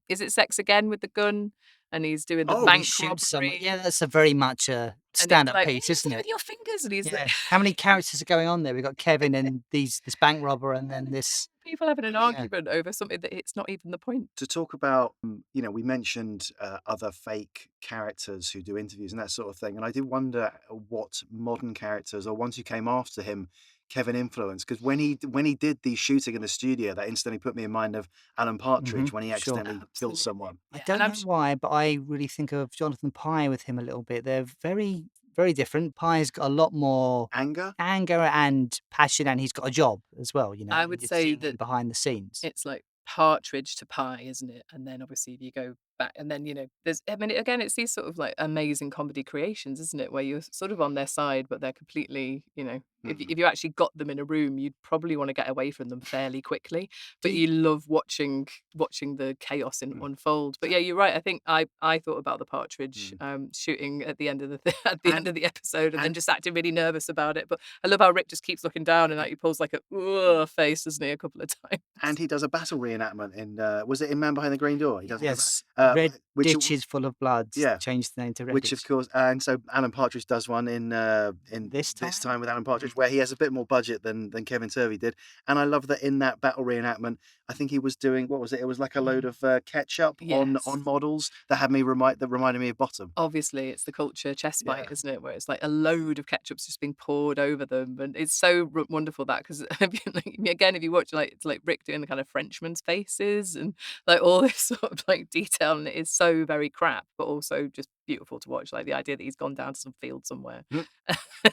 is it Sex Again with the gun, and he's doing the Oh, he bank shoots someone. robbery. Yeah, that's a very much a And it's stand-up like, piece, "What isn't do it? with your fingers?" And he's Yeah. like, How many characters are going on there? We've got Kevin and this bank robber, and then this. people having an argument over something that it's not even the point. To talk about, we mentioned other fake characters who do interviews and that sort of thing. And I did wonder what modern characters or ones who came after him Kevin influenced, because when he did the shooting in the studio, that instantly put me in mind of Alan Partridge when he Sure. accidentally killed Absolutely. someone. I Yeah, don't and know why, but I really think of Jonathan Pye with him a little bit. They're very, very different. Pye's got a lot more Anger? anger and passion, and he's got a job as well. I would you're say seeing him that behind the scenes. it's like Partridge to Pie, isn't it? And then obviously if you go back, and then there's, I mean, again, it's these sort of like amazing comedy creations, isn't it, where you're sort of on their side, but they're completely, if you actually got them in a room, you'd probably want to get away from them fairly quickly, Do but you- you love watching the chaos unfold. But yeah, you're right. I think I thought about the partridge shooting at the end of at the end of the episode, and then and- just acting really nervous about it. But I love how Rick just keeps looking down and like he pulls like a "Ugh" face, doesn't he, a couple of times. And he does a battle reenactment in, was it in Man Behind the Green Door? He does Yes, which- Redditch is full of blood. Yeah. Changed the name to Redditch. which of course, and so Alan Partridge does one in This this time? time with Alan Partridge, where he has a bit more budget than Kevin Turvey did. And I love that in that battle reenactment, I think he was doing, what was it? It was like a load of ketchup Yes. on models that reminded me of Bottom. Obviously, it's the culture chess fight, Yeah. isn't it? Where it's like a load of ketchup's just being poured over them, and it's so wonderful that because again, if you watch it's like Rick doing the kind of Frenchman's faces and like all this sort of like detail, and it is so very crap, but also just beautiful to watch. Like the idea that he's gone down to some field somewhere Mm.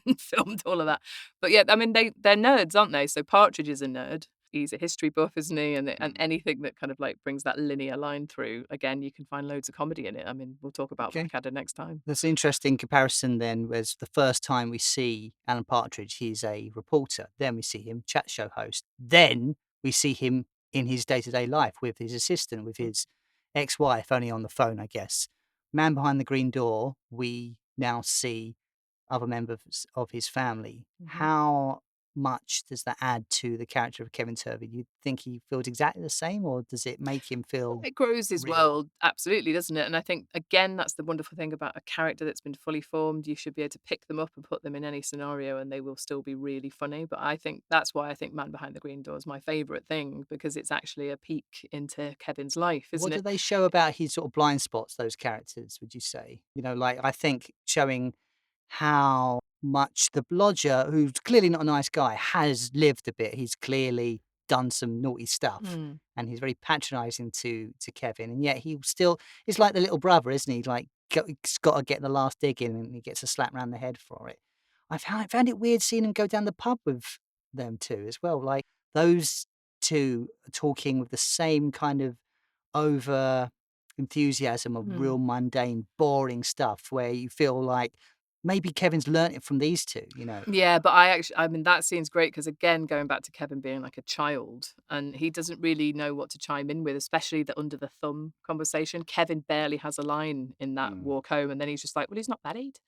and filmed all of that. But yeah, I mean they're nerds, aren't they? So Partridge is a nerd. He's a history buff, isn't he? And anything that kind of like brings that linear line through, again, you can find loads of comedy in it. I mean, we'll talk about Okay. Blackadder next time. That's an interesting comparison then, whereas the first time we see Alan Partridge, he's a reporter. Then we see him chat show host. Then we see him in his day-to-day life with his assistant, with his ex-wife, only on the phone, I guess. Man Behind the Green Door, we now see other members of his family. How much does that add to the character of Kevin Turvey? Do you think he feels exactly the same, or does it make him feel... It grows his real? world, absolutely, doesn't it? And I think, again, that's the wonderful thing about a character that's been fully formed. You should be able to pick them up and put them in any scenario and they will still be really funny. But I think that's why I think Man Behind the Green Door is my favourite thing, because it's actually a peek into Kevin's life, isn't What it? do they show about his sort of blind spots, those characters, would you say? Like, I think showing how much the Blodger, who's clearly not a nice guy, has lived a bit. He's clearly done some naughty stuff, and he's very patronising to Kevin, and yet he still is like the little brother, isn't he? Like, he's got to get the last dig in, and he gets a slap round the head for it. I found it weird seeing him go down the pub with them too, as well. Like, those two are talking with the same kind of over enthusiasm of real mundane, boring stuff, where you feel like maybe Kevin's learnt it from these two, Yeah, but I mean, that scene's great because, again, going back to Kevin being like a child, and he doesn't really know what to chime in with, especially the under the thumb conversation. Kevin barely has a line in that walk home, and then he's just like, "Well, he's not married,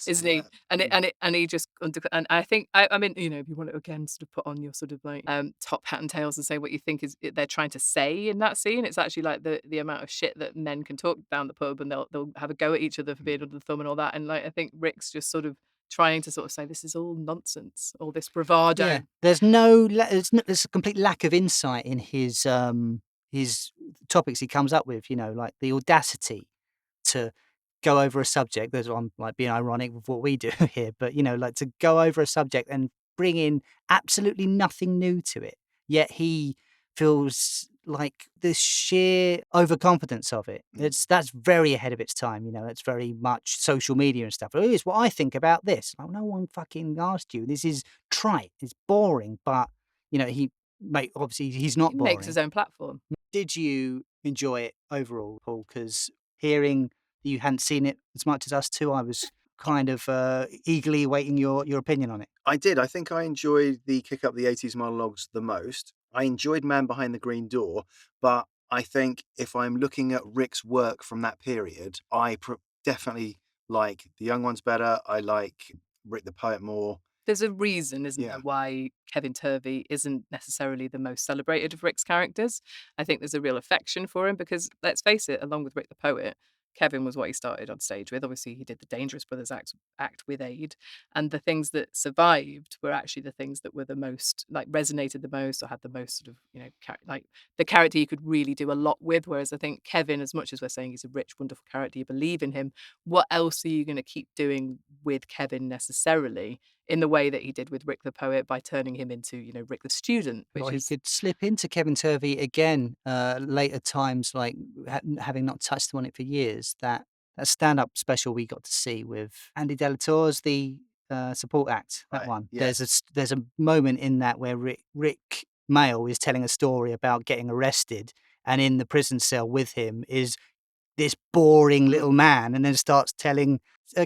isn't he?" And he just and I think I mean, if you want to again sort of put on your sort of like top hat and tails and say what you think they're trying to say in that scene, it's actually like the amount of shit that men can talk down the pub, and they'll have a go at each other for being under the thumb and all that. And like I think Rick's just sort of trying to sort of say this is all nonsense, all this bravado. Yeah, there's there's a complete lack of insight in his topics he comes up with. Like the audacity to go over a subject. I'm like being ironic with what we do here, but like to go over a subject and bring in absolutely nothing new to it. Yet he feels like the sheer overconfidence of it. That's very ahead of its time. It's very much social media and stuff. Oh, here's what I think about this. Like, no one fucking asked you. This is trite. It's boring. But obviously he's not He boring. makes his own platform. Did you enjoy it overall, Paul? Because hearing that you hadn't seen it as much as us two, I was kind of eagerly awaiting your opinion on it. I did. I think I enjoyed the Kick Up the 80s monologues the most. I enjoyed Man Behind the Green Door, but I think if I'm looking at Rick's work from that period, I definitely like The Young Ones better. I like Rick the Poet more. There's a reason, isn't there, why Kevin Turvey isn't necessarily the most celebrated of Rick's characters. I think there's a real affection for him because, let's face it, along with Rick the Poet, Kevin was what he started on stage with. Obviously, he did the Dangerous Brothers act with Aid, and the things that survived were actually the things that were the most, like, resonated the most or had the most sort of, like the character you could really do a lot with. Whereas I think Kevin, as much as we're saying he's a rich, wonderful character, you believe in him, what else are you going to keep doing with Kevin necessarily in the way that he did with Rick the Poet by turning him into, Rick the Student, which He is could slip into Kevin Turvey again later times, like having not touched on it for years. That stand-up special we got to see with Andy Delatour's the support act. That Right, one. yeah. There's a moment in that where Rik Mayall is telling a story about getting arrested, and in the prison cell with him is this boring little man, and then starts telling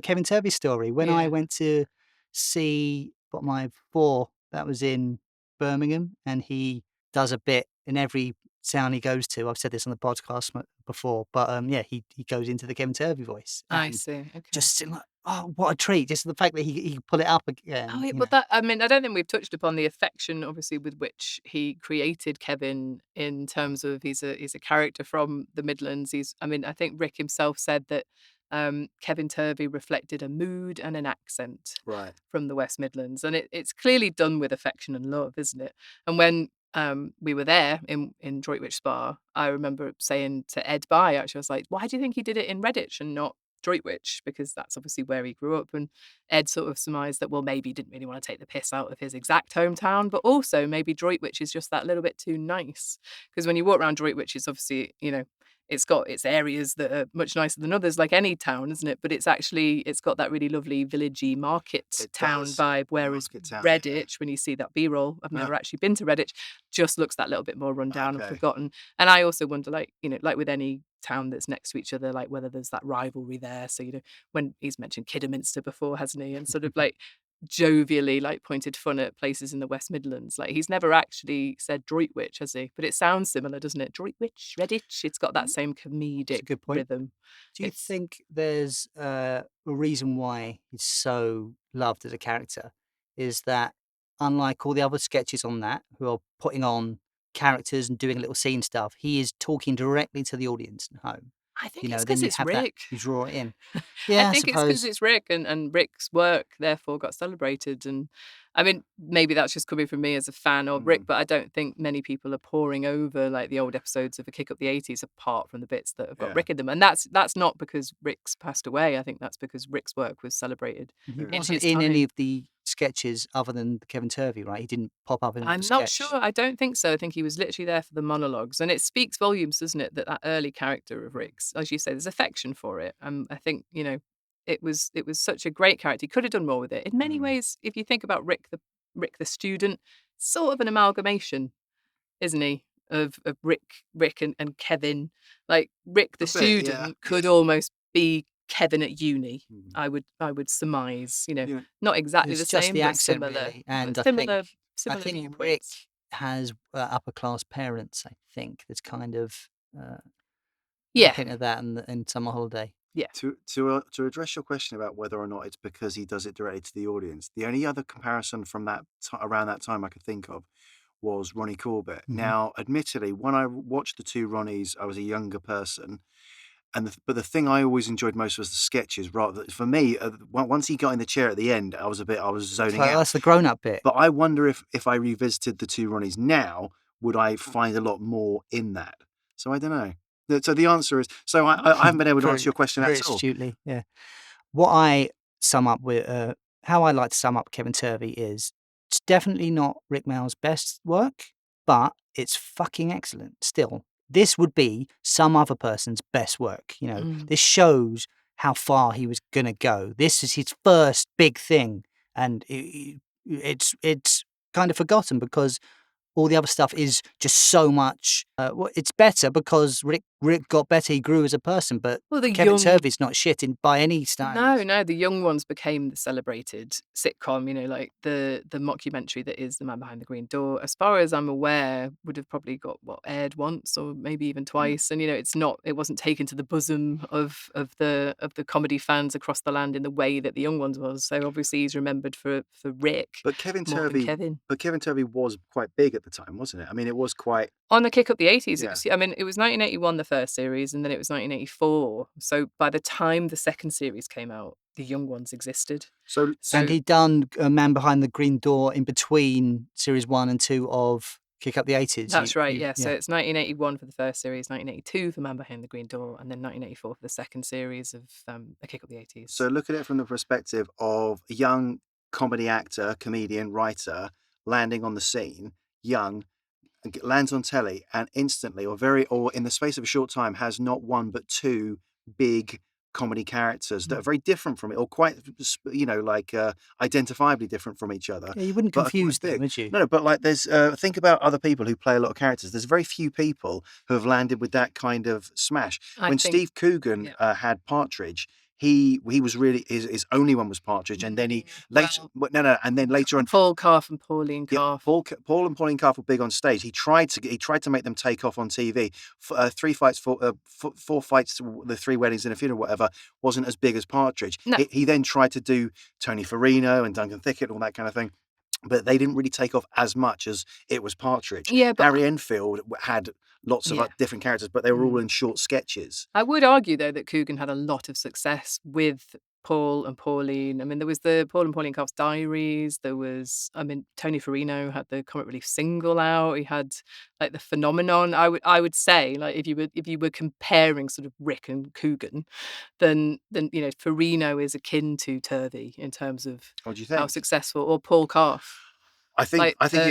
Kevin Turvey's story. When I Yeah. went to see Bottom Line 4, that was in Birmingham, and he does a bit in every town he goes to. I've said this on the podcast before, but yeah, he goes into the Kevin Turvey voice. I And see. Okay. just like, oh, what a treat! Just the fact that he can pull it up again. Oh, yeah, you but know. that, I mean, I don't think we've touched upon the affection, obviously, with which he created Kevin in terms of he's a character from the Midlands. I mean, I think Rik himself said that Kevin Turvey reflected a mood and an accent Right. from the West Midlands, and it's clearly done with affection and love, isn't it? And when we were there in Droitwich Spa, I remember saying to Ed Bye, actually, I was like, why do you think he did it in Redditch and not Droitwich? Because that's obviously where he grew up. And Ed sort of surmised that, well, maybe he didn't really want to take the piss out of his exact hometown, but also maybe Droitwich is just that little bit too nice. Because when you walk around Droitwich, it's obviously, it's got its areas that are much nicer than others, like any town, isn't it? But it's got that really lovely villagey market It town does. vibe. Whereas Market town, yeah. Redditch, when you see that B-roll, I've Yeah. never actually been to Redditch, just looks that little bit more run down and Okay. forgotten. And I also wonder, like with any town that's next to each other, like whether there's that rivalry there. So, when he's mentioned Kidderminster before, hasn't he? And sort of like jovially like pointed fun at places in the West Midlands. Like he's never actually said Droitwich, has he? But it sounds similar, doesn't it? Droitwich, Redditch. It's got that same That's a comedic good point. rhythm. Do you It's- think there's a reason why he's so loved as a character? Is that unlike all the other sketches on that, who are putting on characters and doing little scene stuff, he is talking directly to the audience at home. I think it's Then because you it's have that, Rik. you draw it in. I Yeah, I think it's because suppose. it's Rik, and Rik's work therefore got celebrated. And I mean, maybe that's just coming from me as a fan of Rik, but I don't think many people are poring over like the old episodes of A Kick Up the 80s, apart from the bits that have got Yeah. Rik in them. And that's not because Rik's passed away. I think that's because Rik's work was celebrated. He in wasn't his in any time. of the sketches other than Kevin Turvey, right? He didn't pop up in a I'm not sure. I don't think so. I think he was literally there for the monologues, and it speaks volumes, doesn't it? That early character of Rik's, as you say, there's affection for it. I think it was such a great character. He could have done more with it. In many ways, if you think about Rik the student, sort of an amalgamation, isn't he? Of Rik and Kevin. Like Rik the A bit, yeah. student could almost be Kevin at uni. Mhm. I would surmise. Yeah. Not exactly It's the just same, the but accent, similar. really. And but I similar think Rik viewpoints. has upper class parents. I think there's kind of a Yeah. hint of that in Summer Holiday. To address your question about whether or not it's because he does it directly to the audience, the only other comparison from that around that time I could think of was Ronnie Corbett. Mhm. Now, admittedly, when I watched the two Ronnies, I was a younger person, but the thing I always enjoyed most was the sketches. Rather, for me, once he got in the chair at the end, I was zoning out. That's the grown-up bit. But I wonder if I revisited the two Ronnies now, would I find a lot more in that? So I don't know. So the answer is, so I haven't been able to answer your question very at all. astutely. Yeah. What I sum up with, how I like to sum up Kevin Turvey is, it's definitely not Rik Mayall's best work, but it's fucking excellent still. This would be some other person's best work. This shows how far he was going to go. This is his first big thing. And it's kind of forgotten because all the other stuff is just so much. It's better because Rik got better. He grew as a person, but Well, the Kevin young Turvey's not shit by any standards. No, the young ones became the celebrated sitcom, like the mockumentary that is The Man Behind the Green Door. As far as I'm aware, would have probably got aired once or maybe even twice. And it wasn't taken to the bosom of the comedy fans across the land in the way that the young ones was. So obviously he's remembered for Rik. But Kevin more than Turvey, Kevin. but Kevin Turvey was quite big at the time, wasn't it? I mean, it was quite. On A Kick Up the 80s, Yeah. it was 1981, the first series, and then it was 1984. So by the time the second series came out, the young ones existed. So And he'd done A Man Behind the Green Door in between series 1 and 2 of Kick Up the 80s. That's right, yeah. So it's 1981 for the first series, 1982 for Man Behind the Green Door, and then 1984 for the second series of A Kick Up the 80s. So look at it from the perspective of a young comedy actor, comedian, writer landing on the scene, young, lands on telly, and instantly, or in the space of a short time, has not one but two big comedy characters that are very different from it, or quite, identifiably different from each other. Yeah, you wouldn't but are quite confuse them, big. would you? No, but like there's think about other people who play a lot of characters. There's very few people who have landed with that kind of smash. I When think- Steve Coogan had Partridge, he was really his only one was Partridge, and then and then later on. Paul Calf and Pauline Yeah, Calf. Paul and Pauline Calf were big on stage. He tried to make them take off on TV. 3 fights, 4 fights, the 3 weddings and a funeral, whatever, wasn't as big as Partridge. No. He then tried to do Tony Farino and Duncan Thicket, all that kind of thing, but they didn't really take off as much as it was Partridge. Yeah, but Harry Enfield had lots of different characters, but they were all in short sketches. I would argue, though, that Coogan had a lot of success with Paul and Pauline. I mean, there was the Paul and Pauline Calf's Diaries. There was, Tony Farino had the Comic Relief single out. He had like the Phenomenon. I would say, like, if you were comparing sort of Rik and Coogan, then Farino is akin to Turvey in terms of What do you think? how successful, or Paul Calf. I think even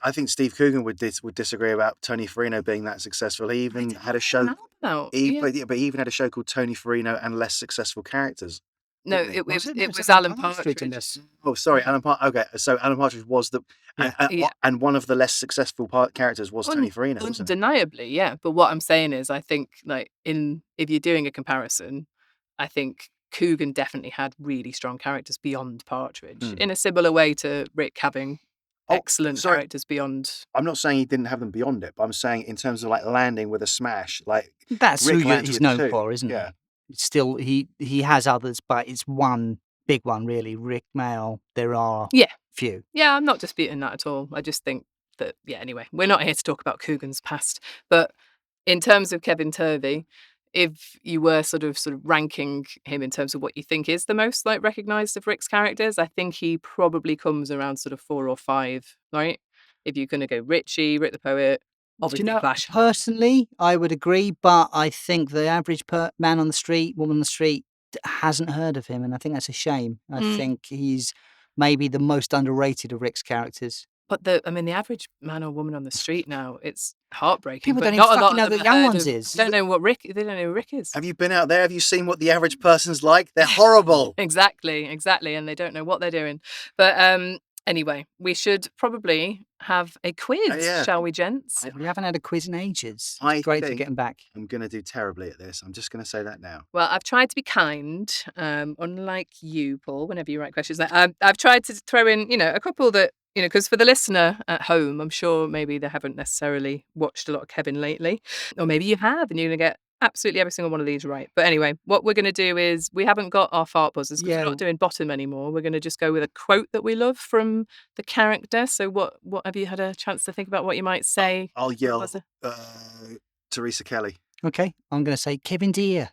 early. Steve Coogan would disagree about Tony Farino being that successful. He even had a show. But he even had a show called Tony Farino and Less Successful Characters. No, didn't he? it was Alan Partridge. in this. Oh, sorry, Alan Partridge. Okay, so Alan Partridge was and one of the less successful characters was Tony Farino, wasn't it? Undeniably, yeah. But what I'm saying is, I think, like, if you're doing a comparison, I think Coogan definitely had really strong characters beyond Partridge, in a similar way to Rik having excellent characters beyond. I'm not saying he didn't have them beyond it, but I'm saying in terms of like landing with a smash, like That's Rik who lands he's with known 2. for, isn't Yeah. it? Still, he has others, but it's one big one, really. Rik Mayall. There are few. Yeah, I'm not disputing that at all. I just think that, anyway, we're not here to talk about Coogan's past, but in terms of Kevin Turvey, if you were sort of ranking him in terms of what you think is the most like recognised of Rik's characters, I think he probably comes around sort of 4 or 5, right? If you're going to go Richie, Rik the Poet, obviously Flash. Personally, I would agree, but I think the average man on the street, woman on the street, hasn't heard of him, and I think that's a shame. I think he's maybe the most underrated of Rik's characters. But the average man or woman on the street now, it's heartbreaking. People but don't not even a lot fucking know of who them the young heard ones of- is. They don't know who Rik is. Have you been out there? Have you seen what the average person's like? They're horrible. Exactly, and they don't know what they're doing. But anyway, we should probably have a quiz, shall we, gents? We haven't had a quiz in ages. I It's great to think- get them back. I'm going to do terribly at this. I'm just going to say that now. Well, I've tried to be kind, unlike you, Paul, whenever you write questions. I've tried to throw in, a couple that, because for the listener at home, I'm sure maybe they haven't necessarily watched a lot of Kevin lately, or maybe you have, and you're going to get absolutely every single one of these right. But anyway, what we're going to do is, we haven't got our fart buzzers because we're not doing bottom anymore. We're going to just go with a quote that we love from the character. So what have you had a chance to think about what you might say? I'll yell Buzzer? Teresa Kelly. Okay, I'm going to say Kevin Deere.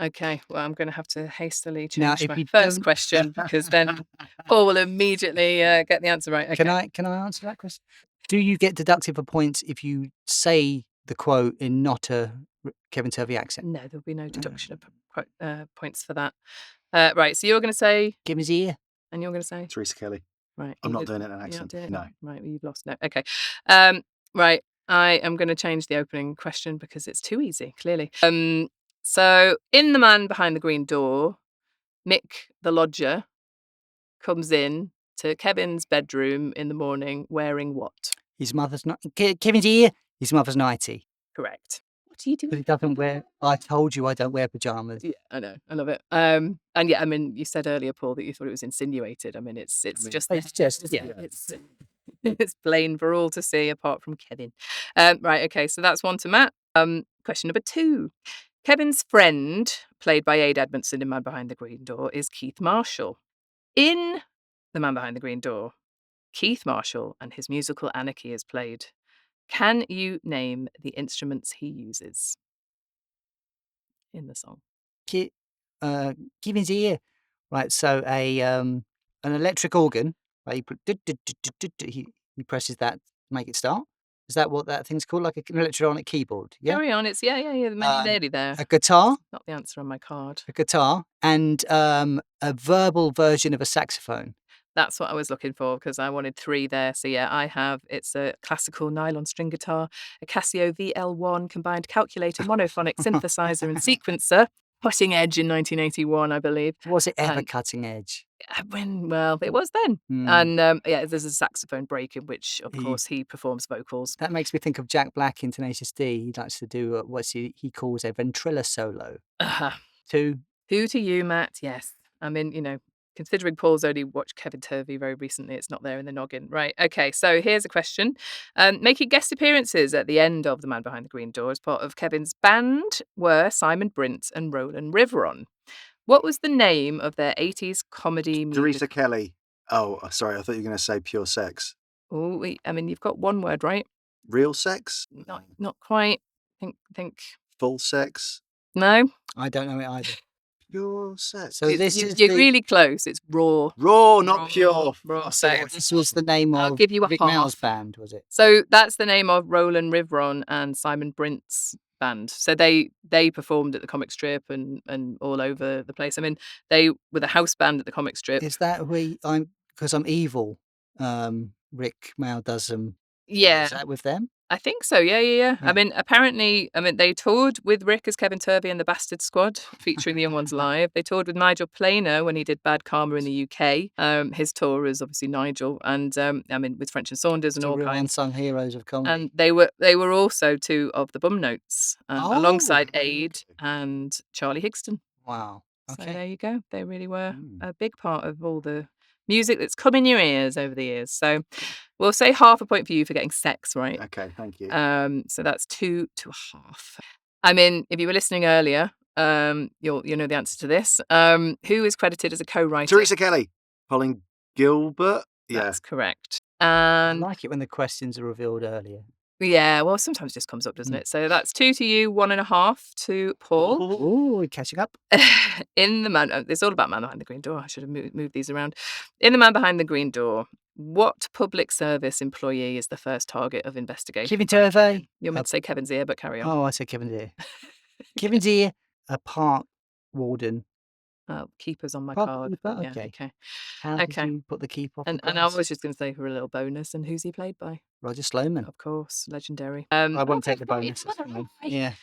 Okay, well, I'm going to have to hastily Now, change if my you first don't- question because then Paul will immediately get the answer right. Okay. Can I answer that question? Do you get deducted for points if you say the quote in not a Kevin Turvey accent? No, there'll be no deduction of points for that. Right, so you're going to say, Give his ear. and you're going to say, Teresa Kelly. right. I'm not Ingrid, doing it in an you're not accent. doing it? No. Right, well, you've lost. No, okay. Right, I am going to change the opening question because it's too easy, clearly. So in The Man Behind the Green Door, Mick, the lodger, comes in to Kevin's bedroom in the morning wearing what? His mother's not. Kevin's ear. His mother's 90. Correct. What are you doing? But he doesn't wear. I told you I don't wear pajamas. Yeah, I know. I love it. And yeah, you said earlier, Paul, that you thought it was insinuated. It's just It's just, isn't it? It's plain for all to see, apart from Kevin. Right. Okay. So that's one to Matt. Question number 2. Kevin's friend, played by Ade Edmondson in Man Behind the Green Door, is Keith Marshall. In The Man Behind the Green Door, Keith Marshall and his musical Anarchy is played. Can you name the instruments he uses in the song? Kevin's ear. Right. So an electric organ. Right, he presses that to make it start. Is that what that thing's called? Like an electronic keyboard? Yeah. Carry on. It's yeah. Nearly there. A guitar. Not the answer on my card. A guitar and a verbal version of a saxophone. That's what I was looking for because I wanted 3 there. So yeah, it's a classical nylon string guitar, a Casio VL1 combined calculator, monophonic synthesizer and sequencer, cutting edge in 1981, I believe. Was it ever And- cutting edge? Well, it was then. Hmm. And there's a saxophone break in which, of He- course, he performs vocals. That makes me think of Jack Black in Tenacious D. He likes to do what he calls a ventrilo solo. Uh-huh. 2. Who to you, Matt? Yes. I mean, considering Paul's only watched Kevin Turvey very recently, it's not there in the noggin. Right. Okay. So here's a question. Making guest appearances at the end of The Man Behind the Green Door as part of Kevin's band were Simon Brint and Roland Riveron. What was the name of their 80s comedy music? Teresa Kelly. Oh, sorry. I thought you were going to say Pure Sex. Oh, I mean, you've got one word, right? Real sex? Not quite. Think. Full sex? No. I don't know it either. Pure sex. So this is You're really close. It's raw. Raw, not pure. Raw So sex. this was the name I'll of give you a Rik half. Mayall's band, was it? So that's the name of Roland Riveron and Simon Brint's band. So they performed at the comic strip and all over the place. I mean, they were the house band at the comic strip. Is that because I'm evil? Rik Mayall does some. Yeah. Is that with them? I think so. Yeah. Yeah. I mean, apparently, they toured with Rick as Kevin Turvey and the Bastard Squad, featuring the Young Ones live. They toured with Nigel Planer when he did Bad Karma in the UK. His tour is obviously Nigel, and with French and Saunders and Two all real kinds. unsung heroes of comedy. And they were also two of the Bum Notes, alongside Aid and Charlie Higston. Wow. So Okay. there you go. They really were a big part of all the music that's come in your ears over the years. So we'll say half a point for you for getting sex right. Okay, thank you. So that's 2 to a half. I mean, if you were listening earlier, you'll know the answer to this. Who is credited as a co-writer? Teresa Kelly. Colin Gilbert. Yeah. That's correct. I And like it when the questions are revealed earlier. yeah, well, sometimes it just comes up, doesn't it? So that's 2 to you, 1.5 to Paul. Oh, we're catching up. In the man, it's all about Man Behind the Green Door. I should have moved these around. In The Man Behind the Green Door, what public service employee is the first target of investigation? Kevin Turvey. You're meant to say Kevin's ear, but carry on. Oh, I said Kevin Deere. Kevin's ear, a park warden. Keeper's on my Park card. keeper, but yeah, okay. How did Okay. you put the keep off And the I grass? was just going to say for a little bonus, and who's he played by? Roger Sloman. Of course, legendary. I won't okay, take the right, bonus. That's right, fine. right.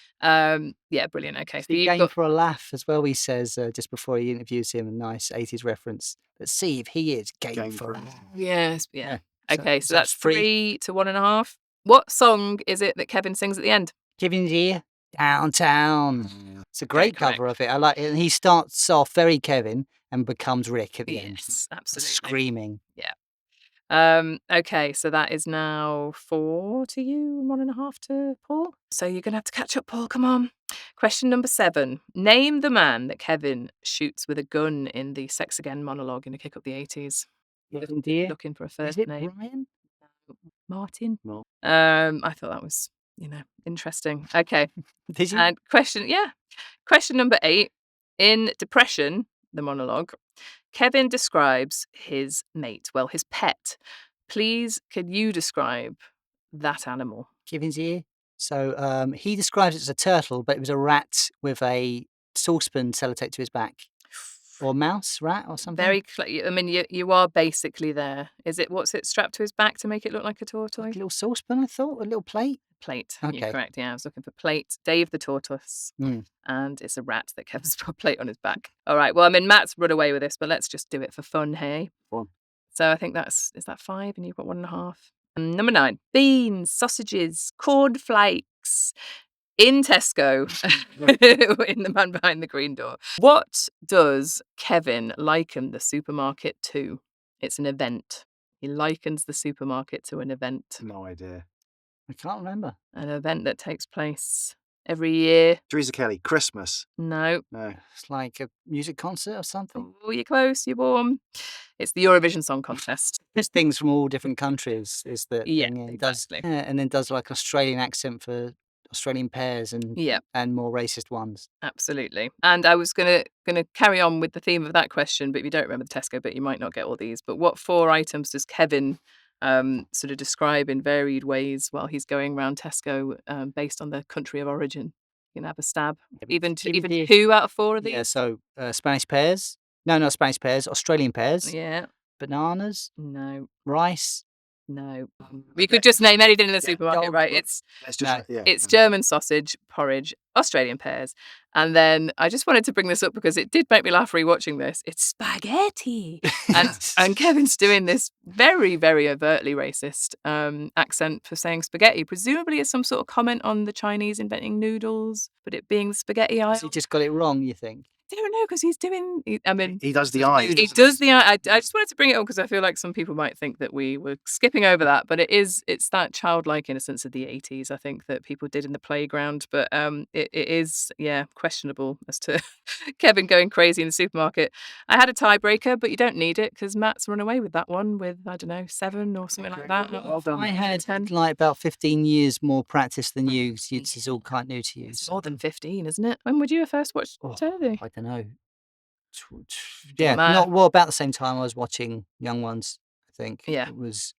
Yeah. Brilliant. Okay, so The you've game got for a laugh as well, he says, just before he interviews him, a nice 80s reference. Let's see if he is game for a laugh. yes, yeah. So- Okay, so so that's that's three. 3 to 1.5. What song is it that Kevin sings at the end? Kevin's ear, downtown. It's a great correct. cover of it. I like it. And he starts off very Kevin and becomes Rick at the end. Yes, absolutely. Screaming. Okay, so that is now 4 to you and 1.5 to Paul. So you're going to have to catch up, Paul. Come on. Question number 7. Name the man that Kevin shoots with a gun in the Sex Again monologue in A Kick Up the 80s. Kevin Deere. Looking for a Is first it name. Brian? Martin. No. I thought that was, interesting. Okay. Did you? And question number 8. In Depression, the monologue, Kevin describes his mate, his pet. Please, could you describe that animal? Kevin's ear. So he describes it as a turtle, but it was a rat with a saucepan sellotaped to his back. Or mouse, rat, or something. Very I mean, you are basically there. What's it strapped to his back to make it look like a Like tortoise? a little saucepan, I thought, a little plate. Plate. Okay. You're correct. Yeah, I was looking for plate. Dave the tortoise. Mm. And it's a rat that Kevin's put a plate on his back. All right. Well, I mean, Matt's run away with this, but let's just do it for fun, hey? Fun. So I think is that 5, and you've got 1.5. Number 9. Beans, sausages, cornflakes. In Tesco, in The Man Behind the Green Door. What does Kevin liken the supermarket to? It's an event. He likens the supermarket to an event. No idea. I can't remember. An event that takes place every year. Teresa Kelly. Christmas. No. No. It's like a music concert or something. Oh, you're close, you're warm. It's the Eurovision Song Contest. There's things from all different countries. Is the Yeah, thing. It exactly. and then does like Australian accent for Australian pears and Yeah, more racist ones. absolutely. And I was gonna carry on with the theme of that question, but if you don't remember the Tesco bit, you might not get all these. But what 4 items does Kevin sort of describe in varied ways while he's going around Tesco based on the country of origin? You can have a stab. Even 2 out of 4 of these? Yeah. So Spanish pears. No, not Spanish pears. Australian pears. Yeah. Bananas. No. Rice. No. We could just name anything in the supermarket, right? It's Let's just It's German sausage, porridge, Australian pears. And then I just wanted to bring this up because it did make me laugh rewatching this. It's spaghetti. And Kevin's doing this very, very overtly racist accent for saying spaghetti. Presumably it's some sort of comment on the Chinese inventing noodles, but it being the spaghetti aisle. He just got it wrong, you think? I don't know, because he's doing... he does the eyes. He does the eye. I just wanted to bring it up because I feel like some people might think that we were skipping over that, but it's that childlike innocence of the 80s, I think, that people did in the playground. But it is, questionable as to Kevin going crazy in the supermarket. I had a tiebreaker, but you don't need it because Matt's run away with that one with, I don't know, 7 or something like that. Well done. I had 10. like about 15 years more practice than you. So this is all quite new to you. It's more than 15, isn't it? When would you have first watched Turvey? I don't know. Yeah, about the same time I was watching Young Ones, I think. Yeah. It was,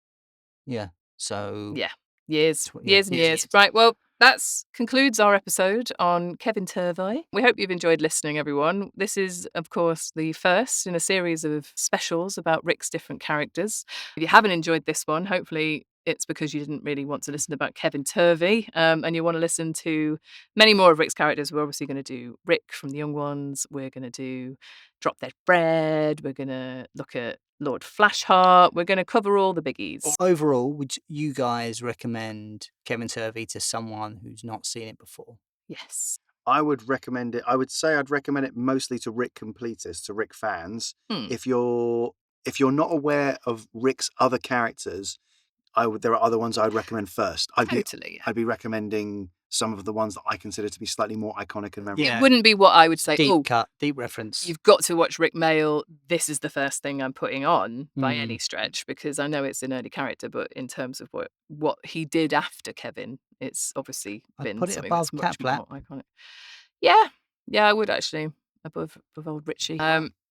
so... Yeah, years and years. Right, well, that concludes our episode on Kevin Turvey. We hope you've enjoyed listening, everyone. This is, of course, the first in a series of specials about Rik's different characters. If you haven't enjoyed this one, hopefully it's because you didn't really want to listen about Kevin Turvey, and you want to listen to many more of Rik's characters. We're obviously going to do Rik from the Young Ones. We're going to do Drop Dead Bread. We're going to look at Lord Flashheart. We're going to cover all the biggies. Overall, would you guys recommend Kevin Turvey to someone who's not seen it before? Yes. I would recommend it. I would say I'd recommend it mostly to Rik completists, to Rik fans. If you're not aware of Rik's other characters, there are other ones I'd recommend first. I'd be recommending some of the ones that I consider to be slightly more iconic and memorable. It wouldn't be what I would say. Deep cut, deep reference. You've got to watch Rik Mayall. This is the first thing I'm putting on by any stretch, because I know it's an early character, but in terms of what he did after Kevin, it's obviously been put it something above that's much Cat more iconic. Yeah, I would actually above old Richie.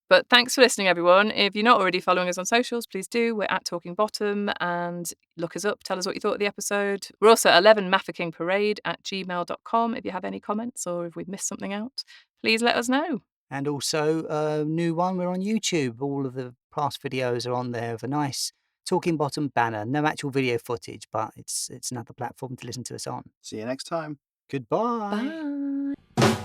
But thanks for listening, everyone. If you're not already following us on socials, please do. We're at Talking Bottom, and look us up. Tell us what you thought of the episode. We're also at 11 Mafeking Parade at gmail.com. If you have any comments or if we've missed something out, please let us know. And also a new one, we're on YouTube. All of the past videos are on there with a nice Talking Bottom banner. No actual video footage, but it's another platform to listen to us on. See you next time. Goodbye. Bye.